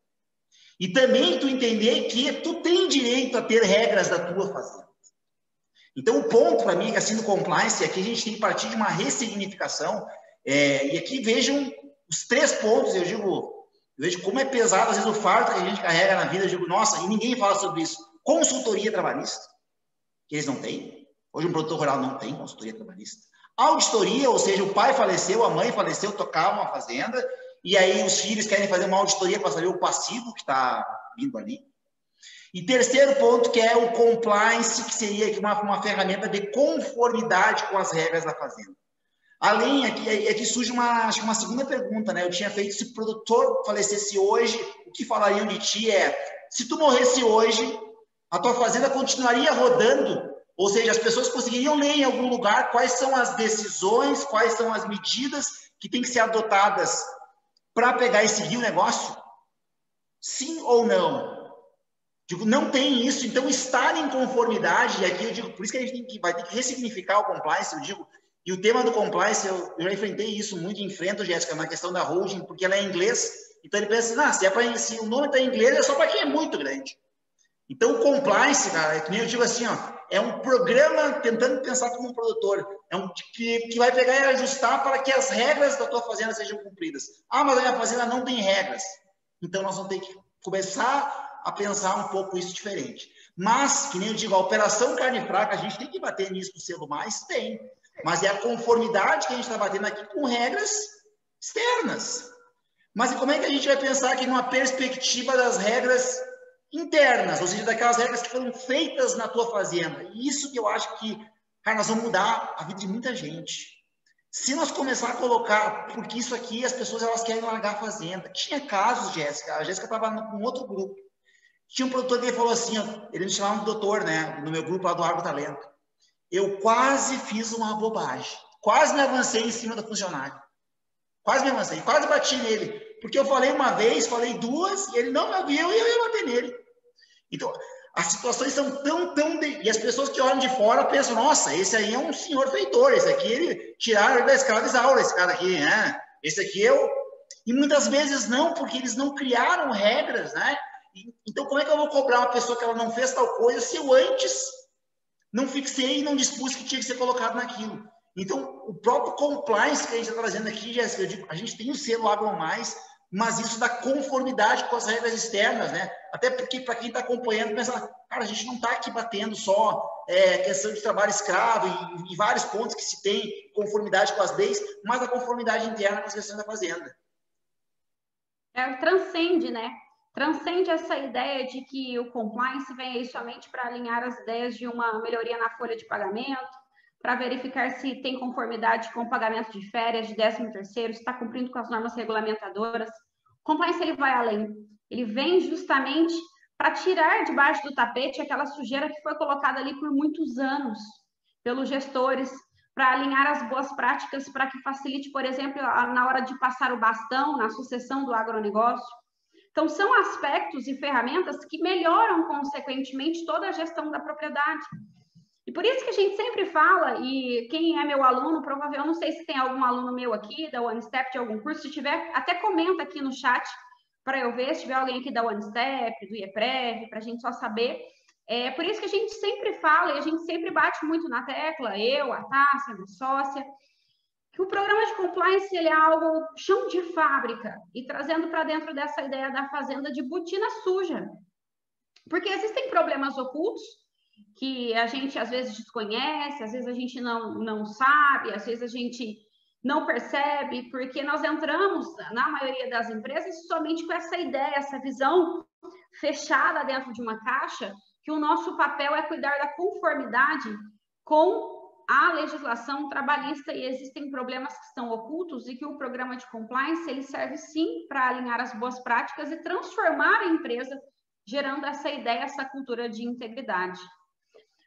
E também tu entender que tu tem direito a ter regras da tua fazenda. Então, o ponto para mim é que assim no compliance é que a gente tem que partir de uma ressignificação. E aqui vejam os 3 pontos, eu vejo como é pesado, às vezes, o fardo que a gente carrega na vida, eu digo, nossa, e ninguém fala sobre isso. Consultoria trabalhista, que eles não têm. Hoje um produtor rural não tem consultoria trabalhista. Auditoria, ou seja, o pai faleceu, a mãe faleceu, tocava uma fazenda, e aí os filhos querem fazer uma auditoria para saber o passivo que está vindo ali. E terceiro ponto, que é o compliance, que seria uma ferramenta de conformidade com as regras da fazenda. Além, aqui surge acho que uma segunda pergunta, né? Eu tinha feito, se o produtor falecesse hoje, o que falariam de ti se tu morresse hoje, a tua fazenda continuaria rodando? Ou seja, as pessoas conseguiriam ler em algum lugar quais são as decisões, quais são as medidas que têm que ser adotadas para pegar e seguir o negócio? Sim ou não? Digo, não tem isso, então estar em conformidade, e aqui eu digo, por isso que a gente vai ter que ressignificar o compliance, eu digo, e o tema do compliance, eu já enfrentei isso muito, enfrento, Jéssica, na questão da holding, porque ela é em inglês, então ele pensa, se o nome está em inglês, é só para quem é muito grande. Então o compliance, cara, é que nem eu digo assim, é um programa tentando pensar como um produtor, que vai pegar e ajustar para que as regras da tua fazenda sejam cumpridas. Mas a minha fazenda não tem regras. Então nós vamos ter que começar a pensar um pouco isso diferente. Mas, que nem eu digo, a operação carne fraca, a gente tem que bater nisso do selo mais? Tem. Mas é a conformidade que a gente está batendo aqui com regras externas. Mas como é que a gente vai pensar aqui numa perspectiva das regras internas, ou seja, daquelas regras que foram feitas na tua fazenda? E isso que eu acho que, cara, nós vamos mudar a vida de muita gente. Se nós começar a colocar, porque isso aqui, as pessoas elas querem largar a fazenda. Tinha casos, Jéssica, a Jéssica estava com outro grupo. Tinha um produtor que falou assim, ele me chamava de doutor, né, no meu grupo lá do Agro Talento. Eu quase fiz uma bobagem. Quase me avancei em cima do funcionário. Quase me avancei, quase bati nele. Porque eu falei uma vez, falei duas, e ele não me ouviu e eu ia bater nele. Então, as situações são E as pessoas que olham de fora pensam, nossa, esse aí é um senhor feitor, esse aqui, ele tiraram da escala de Isaura, esse cara aqui, né? Esse aqui é o... E muitas vezes não, porque eles não criaram regras, né? Então, como é que eu vou cobrar uma pessoa que ela não fez tal coisa se eu antes não fixei e não dispus que tinha que ser colocado naquilo? Então, o próprio compliance que a gente está trazendo aqui, Jéssica, eu digo, a gente tem o selo Agro Mais, mas isso dá conformidade com as regras externas, né? Até porque, para quem está acompanhando, pensa, cara, a gente não está aqui batendo só questão de trabalho escravo e vários pontos que se tem conformidade com as leis, mas a conformidade interna com as questões da fazenda. Transcende, né? Transcende essa ideia de que o compliance vem aí somente para alinhar as ideias de uma melhoria na folha de pagamento, para verificar se tem conformidade com o pagamento de férias, de 13º, se está cumprindo com as normas regulamentadoras. O compliance ele vai além. Ele vem justamente para tirar debaixo do tapete aquela sujeira que foi colocada ali por muitos anos pelos gestores, para alinhar as boas práticas para que facilite, por exemplo, na hora de passar o bastão, na sucessão do agronegócio. Então, são aspectos e ferramentas que melhoram, consequentemente, toda a gestão da propriedade. E por isso que a gente sempre fala, e quem é meu aluno, provavelmente, eu não sei se tem algum aluno meu aqui, da OneStep, de algum curso, se tiver, até comenta aqui no chat, para eu ver se tiver alguém aqui da OneStep, do IEPREV, para a gente só saber. Por isso que a gente sempre fala, e a gente sempre bate muito na tecla, eu, a Tássia, a minha sócia, que o programa de compliance ele é algo chão de fábrica e trazendo para dentro dessa ideia da fazenda de botina suja. Porque existem problemas ocultos que a gente às vezes desconhece, às vezes a gente não sabe, às vezes a gente não percebe, porque nós entramos, na maioria das empresas, somente com essa ideia, essa visão fechada dentro de uma caixa, que o nosso papel é cuidar da conformidade com a legislação trabalhista e existem problemas que estão ocultos e que o programa de compliance ele serve sim para alinhar as boas práticas e transformar a empresa, gerando essa ideia, essa cultura de integridade.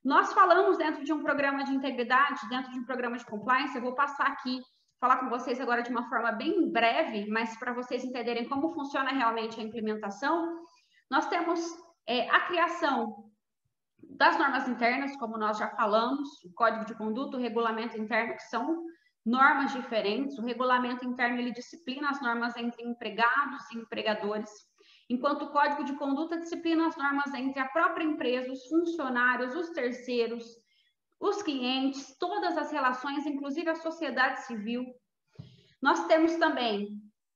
Nós falamos dentro de um programa de integridade, dentro de um programa de compliance, eu vou passar aqui, falar com vocês agora de uma forma bem breve, mas para vocês entenderem como funciona realmente a implementação, nós temos a criação das normas internas, como nós já falamos, o código de conduta, o regulamento interno, que são normas diferentes. O regulamento interno, ele disciplina as normas entre empregados e empregadores, enquanto o código de conduta disciplina as normas entre a própria empresa, os funcionários, os terceiros, os clientes, todas as relações, inclusive a sociedade civil. Nós temos também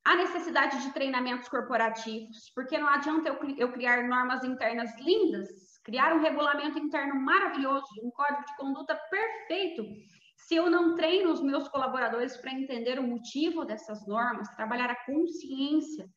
a necessidade de treinamentos corporativos, porque não adianta eu criar normas internas lindas, criar um regulamento interno maravilhoso, um código de conduta perfeito, se eu não treino os meus colaboradores para entender o motivo dessas normas, trabalhar a consciência,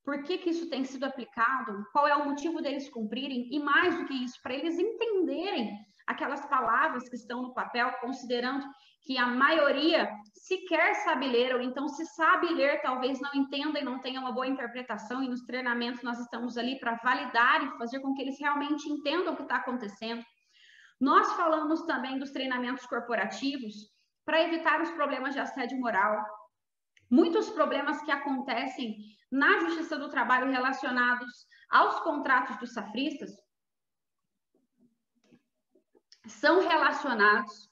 por que que isso tem sido aplicado, qual é o motivo deles cumprirem, e mais do que isso, para eles entenderem aquelas palavras que estão no papel, considerando que a maioria sequer sabe ler, ou então se sabe ler, talvez não entenda e não tenha uma boa interpretação, e nos treinamentos nós estamos ali para validar e fazer com que eles realmente entendam o que está acontecendo. Nós falamos também dos treinamentos corporativos para evitar os problemas de assédio moral. Muitos problemas que acontecem na Justiça do Trabalho relacionados aos contratos dos safristas são relacionados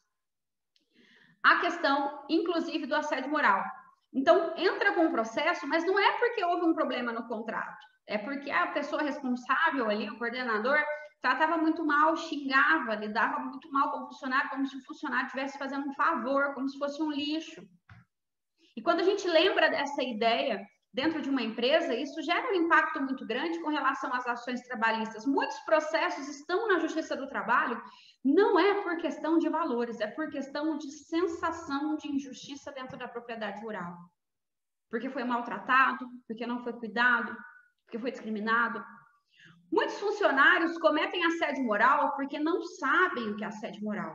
à questão, inclusive, do assédio moral. Então, entra com o processo, mas não é porque houve um problema no contrato, é porque a pessoa responsável ali, o coordenador, tratava muito mal, xingava, lidava muito mal com o funcionário, como se o funcionário estivesse fazendo um favor, como se fosse um lixo. E quando a gente lembra dessa ideia dentro de uma empresa, isso gera um impacto muito grande com relação às ações trabalhistas. Muitos processos estão na Justiça do Trabalho, não é por questão de valores, é por questão de sensação de injustiça dentro da propriedade rural. Porque foi maltratado, porque não foi cuidado, porque foi discriminado. Muitos funcionários cometem assédio moral porque não sabem o que é assédio moral.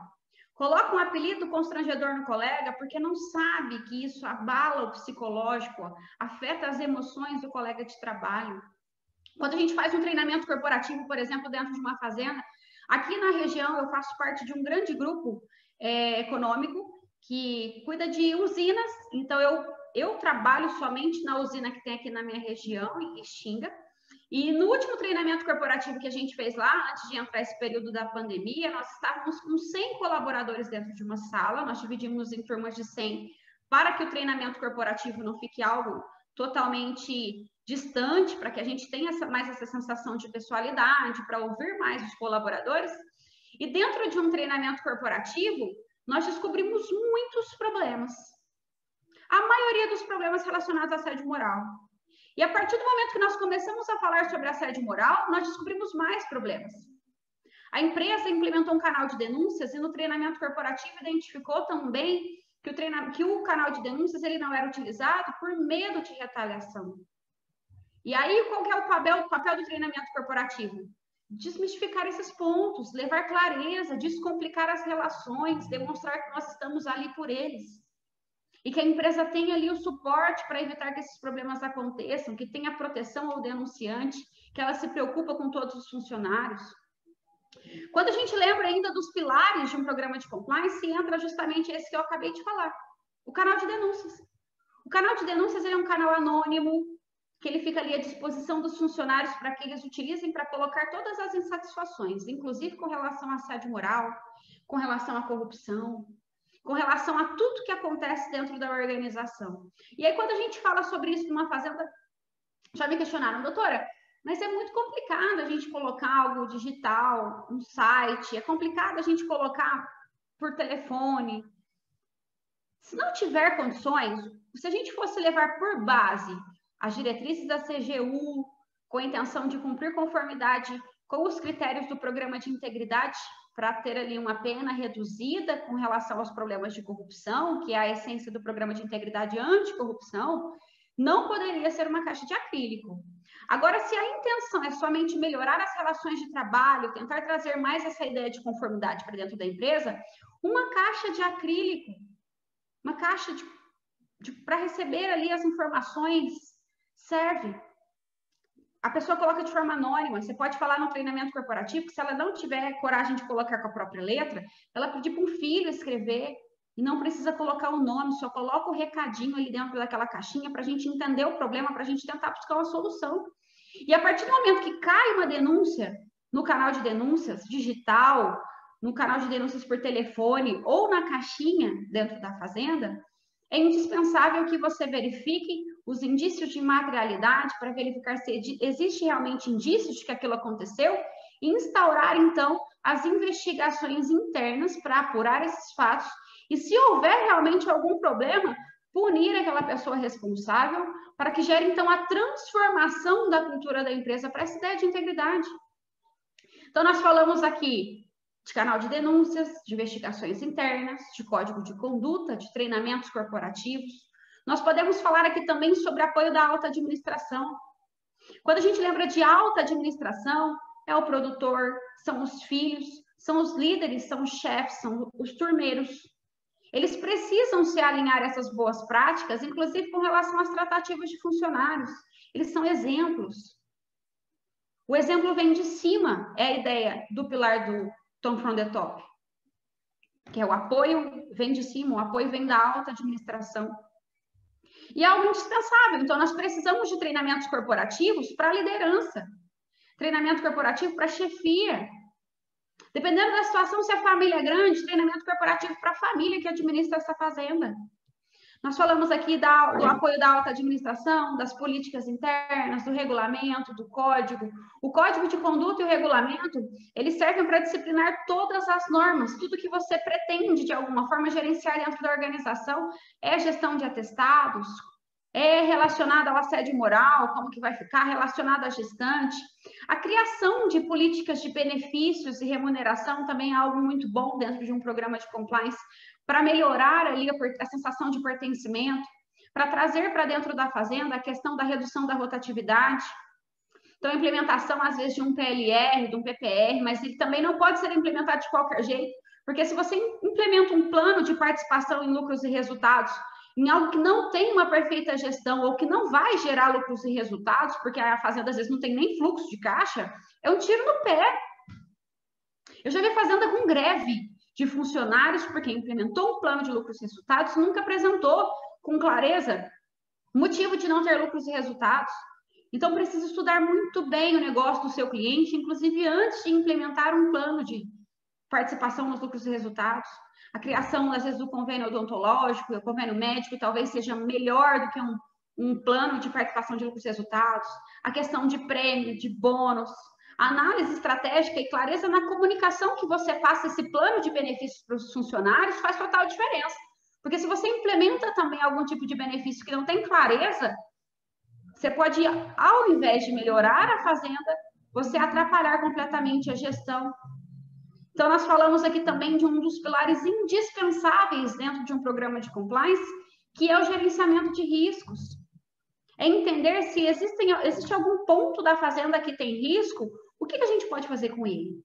Coloca um apelido constrangedor no colega porque não sabe que isso abala o psicológico, afeta as emoções do colega de trabalho. Quando a gente faz um treinamento corporativo, por exemplo, dentro de uma fazenda, aqui na região eu faço parte de um grande grupo econômico que cuida de usinas, então eu trabalho somente na usina que tem aqui na minha região, em Xinga. E no último treinamento corporativo que a gente fez lá, antes de entrar esse período da pandemia, nós estávamos com 100 colaboradores dentro de uma sala, nós dividimos em turmas de 100 para que o treinamento corporativo não fique algo totalmente distante, para que a gente tenha mais essa sensação de pessoalidade, para ouvir mais os colaboradores. E dentro de um treinamento corporativo, nós descobrimos muitos problemas. A maioria dos problemas relacionados a assédio moral. E a partir do momento que nós começamos a falar sobre assédio moral, nós descobrimos mais problemas. A empresa implementou um canal de denúncias e no treinamento corporativo identificou também que o canal de denúncias ele não era utilizado por medo de retaliação. E aí, qual que é o papel do treinamento corporativo? Desmistificar esses pontos, levar clareza, descomplicar as relações, demonstrar que nós estamos ali por eles. E que a empresa tenha ali o suporte para evitar que esses problemas aconteçam, que tenha proteção ao denunciante, que ela se preocupa com todos os funcionários. Quando a gente lembra ainda dos pilares de um programa de compliance, entra justamente esse que eu acabei de falar, o canal de denúncias. O canal de denúncias ele é um canal anônimo, que ele fica ali à disposição dos funcionários para que eles utilizem para colocar todas as insatisfações, inclusive com relação a assédio moral, com relação à corrupção, com relação a tudo que acontece dentro da organização. E aí, quando a gente fala sobre isso numa fazenda, já me questionaram, doutora, mas é muito complicado a gente colocar algo digital, um site, é complicado a gente colocar por telefone. Se não tiver condições, se a gente fosse levar por base as diretrizes da CGU, com a intenção de cumprir conformidade com os critérios do programa de integridade, para ter ali uma pena reduzida com relação aos problemas de corrupção, que é a essência do programa de integridade anticorrupção, não poderia ser uma caixa de acrílico. Agora, se a intenção é somente melhorar as relações de trabalho, tentar trazer mais essa ideia de conformidade para dentro da empresa, uma caixa de acrílico, uma caixa para receber ali as informações, serve. A pessoa coloca de forma anônima. Você pode falar no treinamento corporativo que se ela não tiver coragem de colocar com a própria letra, ela pedir para um filho escrever e não precisa colocar o nome, só coloca o recadinho ali dentro daquela caixinha para a gente entender o problema, para a gente tentar buscar uma solução. E a partir do momento que cai uma denúncia no canal de denúncias digital, no canal de denúncias por telefone ou na caixinha dentro da fazenda, é indispensável que você verifique os indícios de materialidade para verificar se existe realmente indícios de que aquilo aconteceu e instaurar, então, as investigações internas para apurar esses fatos e, se houver realmente algum problema, punir aquela pessoa responsável para que gere, então, a transformação da cultura da empresa para essa ideia de integridade. Então, nós falamos aqui de canal de denúncias, de investigações internas, de código de conduta, de treinamentos corporativos. Nós podemos falar aqui também sobre apoio da alta administração. Quando a gente lembra de alta administração, é o produtor, são os filhos, são os líderes, são os chefes, são os turmeiros. Eles precisam se alinhar a essas boas práticas, inclusive com relação às tratativas de funcionários. Eles são exemplos. O exemplo vem de cima, é a ideia do pilar do Tom from the Top, que é o apoio vem de cima, o apoio vem da alta administração. E é algo indispensável. Então, nós precisamos de treinamentos corporativos para a liderança, treinamento corporativo para a chefia. Dependendo da situação, se a família é grande, treinamento corporativo para a família que administra essa fazenda. Nós falamos aqui do apoio da alta administração, das políticas internas, do regulamento, do código. O código de conduta e o regulamento, eles servem para disciplinar todas as normas, tudo que você pretende, de alguma forma, gerenciar dentro da organização, é gestão de atestados, é relacionado ao assédio moral, como que vai ficar, relacionado à gestante. A criação de políticas de benefícios e remuneração também é algo muito bom dentro de um programa de compliance, para melhorar ali a sensação de pertencimento, para trazer para dentro da fazenda a questão da redução da rotatividade. Então, a implementação, às vezes, de um PLR, de um PPR, mas ele também não pode ser implementado de qualquer jeito, porque se você implementa um plano de participação em lucros e resultados, em algo que não tem uma perfeita gestão ou que não vai gerar lucros e resultados, porque a fazenda, às vezes, não tem nem fluxo de caixa, é um tiro no pé. Eu já vi fazenda com greve de funcionários, porque implementou um plano de lucros e resultados, nunca apresentou com clareza motivo de não ter lucros e resultados. Então, precisa estudar muito bem o negócio do seu cliente, inclusive antes de implementar um plano de participação nos lucros e resultados. A criação, às vezes, do convênio odontológico, o convênio médico, talvez seja melhor do que um plano de participação de lucros e resultados. A questão de prêmio, de bônus, análise estratégica e clareza na comunicação que você faça esse plano de benefícios para os funcionários faz total diferença. Porque se você implementa também algum tipo de benefício que não tem clareza, você pode, ao invés de melhorar a fazenda, você atrapalhar completamente a gestão. Então, nós falamos aqui também de um dos pilares indispensáveis dentro de um programa de compliance, que é o gerenciamento de riscos. É entender se existe algum ponto da fazenda que tem risco, o que a gente pode fazer com ele?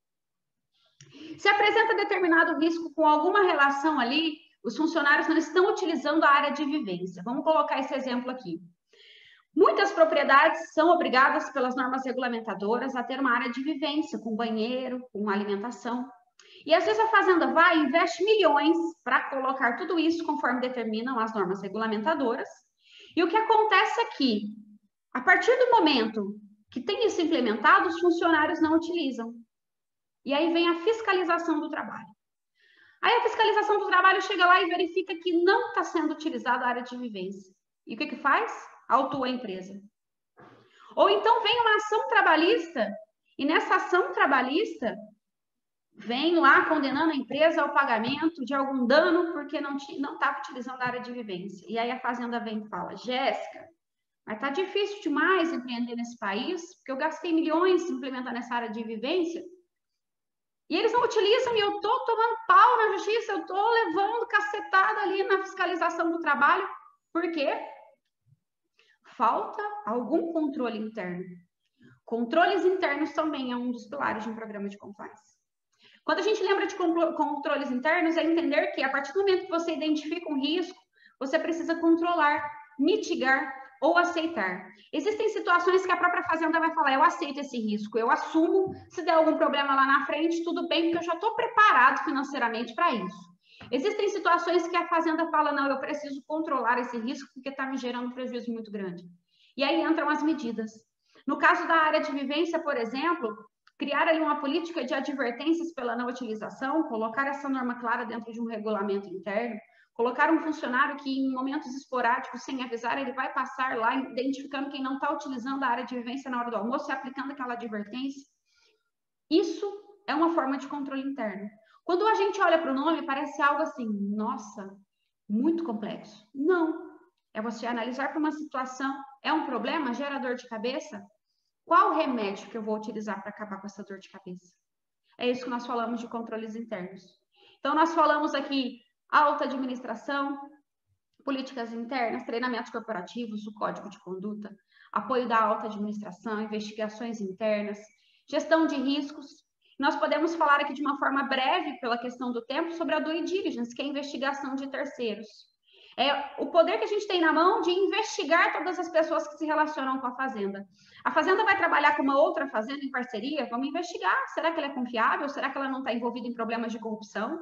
Se apresenta determinado risco com alguma relação ali, os funcionários não estão utilizando a área de vivência. Vamos colocar esse exemplo aqui. Muitas propriedades são obrigadas pelas normas regulamentadoras a ter uma área de vivência, com banheiro, com alimentação. E às vezes a fazenda vai e investe milhões para colocar tudo isso conforme determinam as normas regulamentadoras. E o que acontece é que, a partir do momento que tem isso implementado, os funcionários não utilizam. E aí vem a fiscalização do trabalho. Aí a fiscalização do trabalho chega lá e verifica que não está sendo utilizada a área de vivência. E o que faz? Autua a empresa. Ou então vem uma ação trabalhista, e nessa ação trabalhista, vem lá condenando a empresa ao pagamento de algum dano porque não estava utilizando a área de vivência. E aí a fazenda vem e fala, Jéssica, mas está difícil demais empreender nesse país, porque eu gastei milhões implementando essa área de vivência, e eles não utilizam, e eu estou tomando pau na justiça, eu estou levando cacetada ali na fiscalização do trabalho. Por quê? Falta algum controle interno. Controles internos também é um dos pilares de um programa de compliance. Quando a gente lembra de controles internos, é entender que a partir do momento que você identifica um risco, você precisa controlar, mitigar ou aceitar. Existem situações que a própria fazenda vai falar, eu aceito esse risco, eu assumo, se der algum problema lá na frente, tudo bem, porque eu já estou preparado financeiramente para isso. Existem situações que a fazenda fala, não, eu preciso controlar esse risco porque está me gerando um prejuízo muito grande. E aí entram as medidas. No caso da área de vivência, por exemplo, criar ali uma política de advertências pela não utilização, colocar essa norma clara dentro de um regulamento interno, colocar um funcionário que em momentos esporádicos, sem avisar, ele vai passar lá identificando quem não está utilizando a área de vivência na hora do almoço e aplicando aquela advertência. Isso é uma forma de controle interno. Quando a gente olha para o nome, parece algo assim, nossa, muito complexo. Não. É você analisar para uma situação, é um problema, gera dor de cabeça? Qual o remédio que eu vou utilizar para acabar com essa dor de cabeça? É isso que nós falamos de controles internos. Então, nós falamos aqui alta administração, políticas internas, treinamentos corporativos, o código de conduta, apoio da alta administração, investigações internas, gestão de riscos. Nós podemos falar aqui de uma forma breve, pela questão do tempo, sobre a due diligence, que é a investigação de terceiros. É o poder que a gente tem na mão de investigar todas as pessoas que se relacionam com a fazenda. A fazenda vai trabalhar com uma outra fazenda em parceria? Vamos investigar. Será que ela é confiável? Será que ela não está envolvida em problemas de corrupção?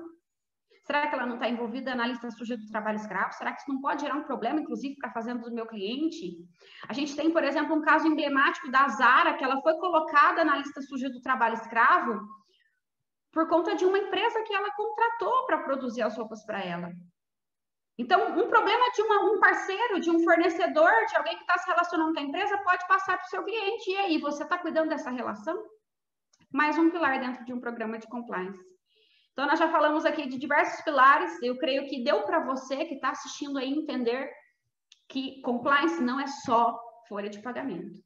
Será que ela não está envolvida na lista suja do trabalho escravo? Será que isso não pode gerar um problema, inclusive, para a fazenda do meu cliente? A gente tem, por exemplo, um caso emblemático da Zara, que ela foi colocada na lista suja do trabalho escravo por conta de uma empresa que ela contratou para produzir as roupas para ela. Então, um problema de um parceiro, de um fornecedor, de alguém que está se relacionando com a empresa, pode passar para o seu cliente. E aí, você está cuidando dessa relação? Mais um pilar dentro de um programa de compliance. Então, nós já falamos aqui de diversos pilares. Eu creio que deu para você que está assistindo aí entender que compliance não é só folha de pagamento.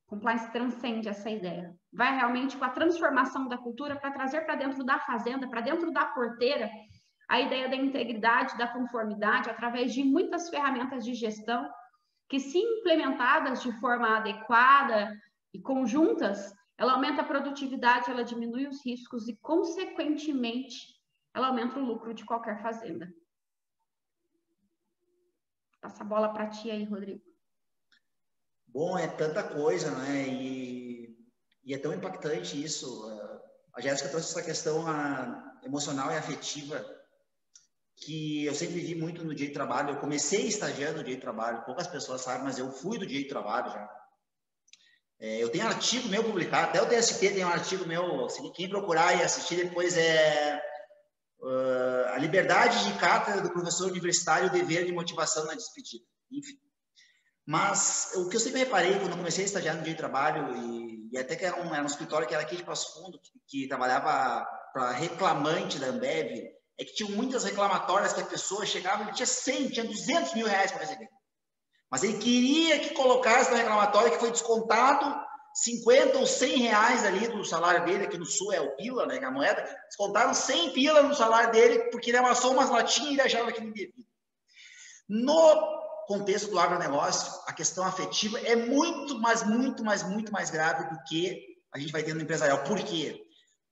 Compliance transcende essa ideia. Vai realmente com a transformação da cultura para trazer para dentro da fazenda, para dentro da porteira, a ideia da integridade, da conformidade, através de muitas ferramentas de gestão que, se implementadas de forma adequada e conjuntas, ela aumenta a produtividade, ela diminui os riscos e, consequentemente, ela aumenta o lucro de qualquer fazenda. Passa a bola para ti aí, Rodrigo. Bom, é tanta coisa, né? E é tão impactante isso. A Jéssica trouxe essa questão emocional e afetiva que eu sempre vivi muito no dia de trabalho. Eu comecei estagiando no dia de trabalho, poucas pessoas sabem, mas eu fui do dia de trabalho já. Eu tenho artigo meu publicado, até o TST tem um artigo meu, quem procurar e assistir depois a liberdade de cátedra do professor universitário, o dever de motivação na despedida. Enfim. Mas o que eu sempre reparei quando eu comecei a estagiar no dia de trabalho, e até que era um escritório que era aqui de Passo Fundo, que trabalhava para reclamante da Ambev, é que tinham muitas reclamatórias que a pessoa chegava, ele tinha 100, tinha 200 mil reais para receber. Mas ele queria que colocasse na reclamatória que foi descontado 50 ou 100 reais ali do salário dele, aqui no Sul é o pila, né, a moeda, descontaram 100 pila no salário dele, porque ele amassou umas latinhas e ele achava que ele devia. No contexto do agronegócio, a questão afetiva é muito mais grave do que a gente vai ter no empresarial. Por quê?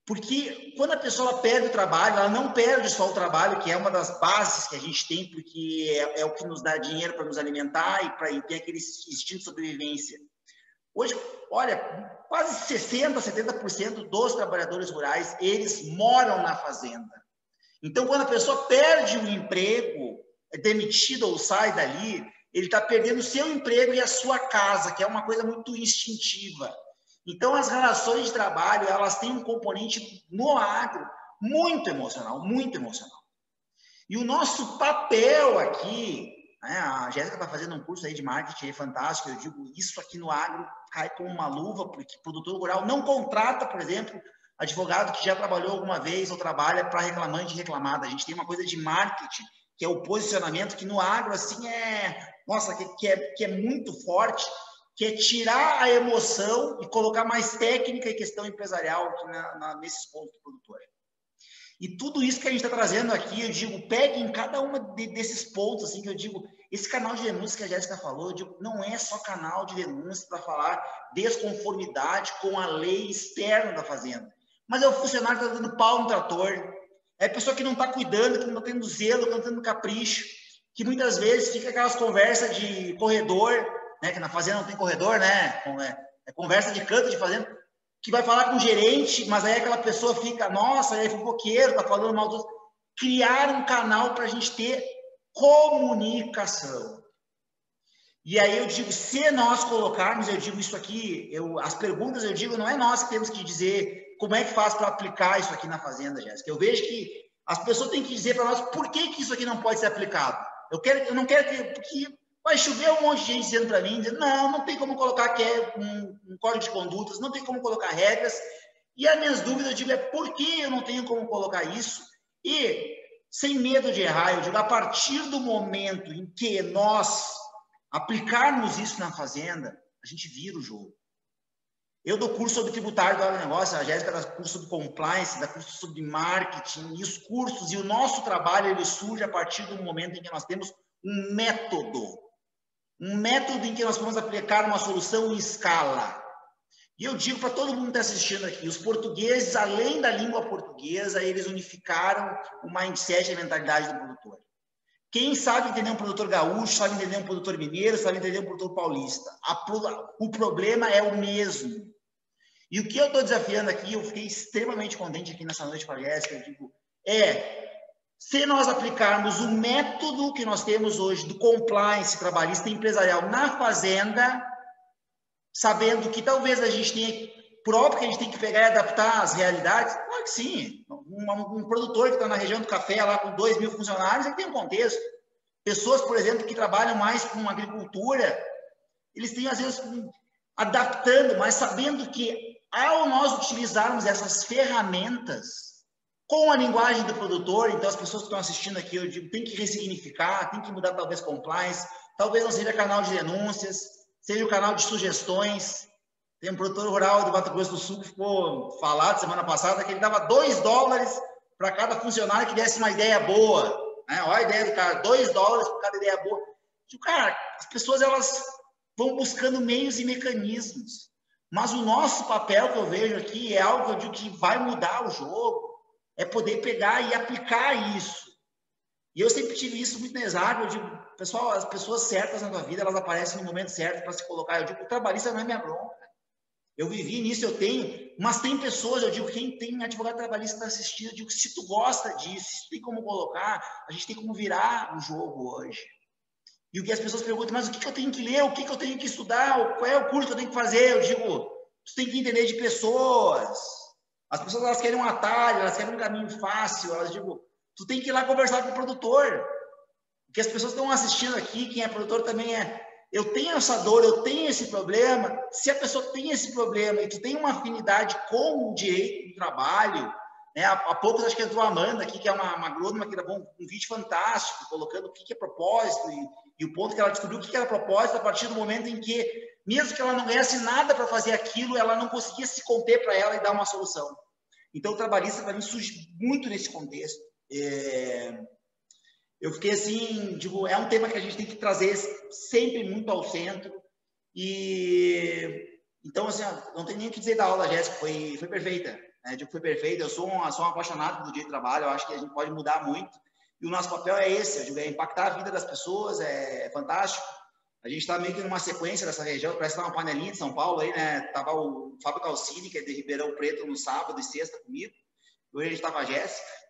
Porque quando a pessoa perde o trabalho, ela não perde só o trabalho, que é uma das bases que a gente tem, porque é o que nos dá dinheiro para nos alimentar e ter aquele instinto de sobrevivência. Hoje, olha, quase 60%, 70% dos trabalhadores rurais, eles moram na fazenda. Então, quando a pessoa perde o emprego, é demitido ou sai dali, ele está perdendo o seu emprego e a sua casa, que é uma coisa muito instintiva. Então, as relações de trabalho, elas têm um componente no agro muito emocional, muito emocional. E o nosso papel aqui, né, a Jéssica está fazendo um curso aí de marketing fantástico, eu digo, isso aqui no agro cai como uma luva, porque o produtor rural não contrata, por exemplo, advogado que já trabalhou alguma vez ou trabalha para reclamante e reclamada. A gente tem uma coisa de marketing, que é o posicionamento, que no agro, assim, nossa, que é muito forte, que é tirar a emoção e colocar mais técnica e questão empresarial aqui nesses pontos do produtor. E tudo isso que a gente está trazendo aqui, eu digo, pegue em cada um desses pontos, assim, que eu digo, esse canal de denúncia que a Jéssica falou, eu digo, não é só canal de denúncia para falar desconformidade com a lei externa da fazenda, mas é o funcionário que está dando pau no trator, é a pessoa que não está cuidando, que não está tendo zelo, que não está tendo capricho, que muitas vezes fica aquelas conversas de corredor, né, que na fazenda não tem corredor, né? É conversa de canto de fazenda, que vai falar com o gerente, mas aí aquela pessoa fica, nossa, aí é fofoqueiro, tá falando mal dos... Criar um canal para a gente ter comunicação. E aí eu digo, se nós colocarmos, eu digo isso aqui, as perguntas, eu digo, não é nós que temos que dizer como é que faz para aplicar isso aqui na fazenda, Jéssica. Eu vejo que as pessoas têm que dizer para nós por que isso aqui não pode ser aplicado. Eu não quero que... Porque vai chover um monte de gente dizendo para mim, dizendo, não tem como colocar um código de condutas, não tem como colocar regras. E as minhas dúvidas, eu digo, por que eu não tenho como colocar isso? E, sem medo de errar, eu digo, a partir do momento em que nós aplicarmos isso na fazenda, a gente vira o jogo. Eu dou curso sobre tributário do agronegócio, a Jéssica dá curso sobre compliance, dá curso sobre marketing, e os cursos, e o nosso trabalho, ele surge a partir do momento em que nós temos um método em que nós vamos aplicar uma solução em escala. E eu digo para todo mundo que está assistindo aqui, os portugueses, além da língua portuguesa, eles unificaram o mindset e a mentalidade do produtor. Quem sabe entender um produtor gaúcho, sabe entender um produtor mineiro, sabe entender um produtor paulista. O problema é o mesmo. E o que eu estou desafiando aqui, eu fiquei extremamente contente aqui nessa noite com a Jéssica, eu digo, se nós aplicarmos o método que nós temos hoje do compliance trabalhista e empresarial na fazenda, sabendo que talvez a gente tenha, próprio que a gente tem que pegar e adaptar as realidades, claro que sim. Um produtor que está na região do café, lá com 2.000 funcionários, ele tem um contexto. Pessoas, por exemplo, que trabalham mais com agricultura, eles têm, às vezes, adaptando, mas sabendo que, ao nós utilizarmos essas ferramentas com a linguagem do produtor, então as pessoas que estão assistindo aqui, eu digo, tem que ressignificar, tem que mudar talvez compliance, talvez não seja canal de denúncias, seja o canal de sugestões. Tem um produtor rural do Mato Grosso do Sul que ficou falado semana passada que ele dava $2 para cada funcionário que desse uma ideia boa. Né? Olha a ideia do cara, $2 por cada ideia boa. E, cara, as pessoas elas vão buscando meios e mecanismos. Mas o nosso papel que eu vejo aqui é algo que eu digo que vai mudar o jogo, é poder pegar e aplicar isso. E eu sempre tive isso muito na Exagro, eu digo, pessoal, as pessoas certas na tua vida, elas aparecem no momento certo para se colocar. Eu digo, o trabalhista não é minha bronca. Eu vivi nisso, eu tenho, mas tem pessoas, eu digo, quem tem advogado trabalhista está assistindo, eu digo, se tu gosta disso, se tem como colocar, a gente tem como virar o jogo hoje. E o que as pessoas perguntam, mas o que eu tenho que ler, o que eu tenho que estudar, qual é o curso que eu tenho que fazer? Eu digo, tu tem que entender de pessoas. As pessoas, elas querem um atalho, elas querem um caminho fácil, elas digo, tu tem que ir lá conversar com o produtor. Porque as pessoas estão assistindo aqui, quem é produtor também eu tenho essa dor, eu tenho esse problema. Se a pessoa tem esse problema e tu tem uma afinidade com o direito do trabalho, né? Há pouco acho que entrou a Amanda aqui, que é uma agrônoma que gravou um vídeo fantástico, colocando o que é propósito e o ponto que ela descobriu o que era propósito a partir do momento em que, mesmo que ela não ganhasse nada para fazer aquilo, ela não conseguia se conter para ela e dar uma solução. Então, o trabalhista, para mim, surge muito nesse contexto. Eu fiquei assim, digo, é um tema que a gente tem que trazer sempre muito ao centro. E então, assim, não tem nem o que dizer da aula, Jéssica, foi perfeita. Né? Digo, foi perfeita. Eu sou um apaixonado pelo direito do trabalho, eu acho que a gente pode mudar muito. E o nosso papel é esse, eu digo, é impactar a vida das pessoas, é fantástico. A gente está meio que numa sequência dessa região, parece que tá uma panelinha de São Paulo aí, né? Tava o Fábio Calcini, que é de Ribeirão Preto, no sábado e sexta comigo. Hoje a gente estava a Jéssica.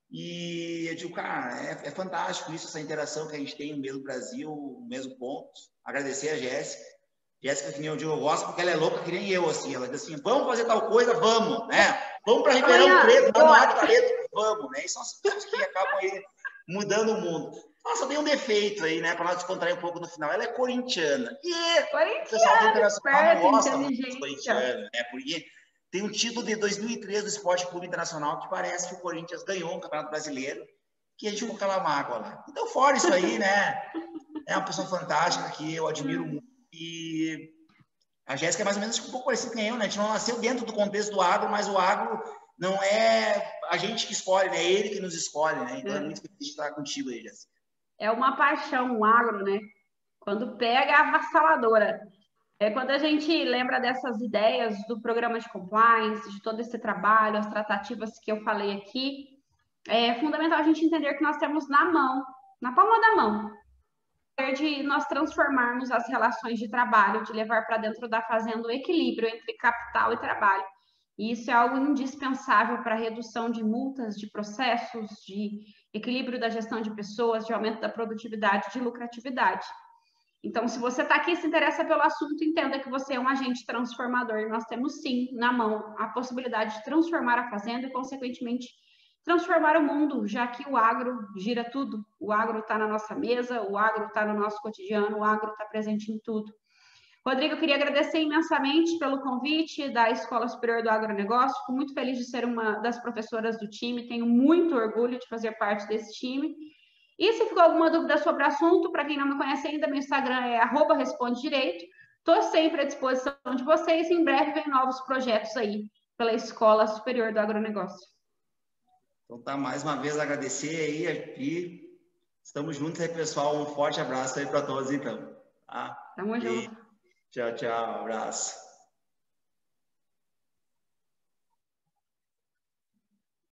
E eu digo, cara, é fantástico isso, essa interação que a gente tem no mesmo Brasil, no mesmo ponto. Agradecer a Jéssica. Jéssica, que nem eu digo, eu gosto porque ela é louca que nem eu, assim. Ela diz assim, vamos fazer tal coisa, vamos, né? Vamos para Ribeirão Preto, vamos lá de Careto, vamos, né? E são as pessoas que acabam aí mudando o mundo. Nossa, tem um defeito aí, né? Para nós descontrair um pouco no final. Ela é corintiana. E o pessoal do Internacional não gosta muito de corintiana, né? Porque tem um título de 2003 do Esporte Clube Internacional que parece que o Corinthians ganhou um Campeonato Brasileiro, que a gente ficou com aquela mágoa lá. Então, fora isso aí, né? É uma pessoa fantástica que eu admiro muito. E a Jéssica é mais ou menos um pouco parecida com eu, né? A gente não nasceu dentro do contexto do agro, mas o agro não é a gente que escolhe, né? É ele que nos escolhe, né? Então é muito feliz de estar contigo aí, Jéssica. É uma paixão o agro, né? Quando pega, é avassaladora. É quando a gente lembra dessas ideias do programa de compliance, de todo esse trabalho, as tratativas que eu falei aqui, é fundamental a gente entender que nós temos na mão, na palma da mão, de nós transformarmos as relações de trabalho, de levar para dentro da fazenda o equilíbrio entre capital e trabalho. E isso é algo indispensável para a redução de multas, de processos, de equilíbrio da gestão de pessoas, de aumento da produtividade, de lucratividade. Então, se você está aqui e se interessa pelo assunto, entenda que você é um agente transformador. E nós temos, sim, na mão a possibilidade de transformar a fazenda e, consequentemente, transformar o mundo, já que o agro gira tudo. O agro está na nossa mesa, o agro está no nosso cotidiano, o agro está presente em tudo. Rodrigo, eu queria agradecer imensamente pelo convite da Escola Superior do Agronegócio. Fico muito feliz de ser uma das professoras do time, tenho muito orgulho de fazer parte desse time. E se ficou alguma dúvida sobre o assunto, para quem não me conhece ainda, meu Instagram é @respondedireito. Estou sempre à disposição de vocês. Em breve vem novos projetos aí pela Escola Superior do Agronegócio. Então tá, mais uma vez agradecer aí, Estamos juntos aí, pessoal. Um forte abraço aí para todos, então. Tá? Tamo junto. Tchau, tchau. Abraço.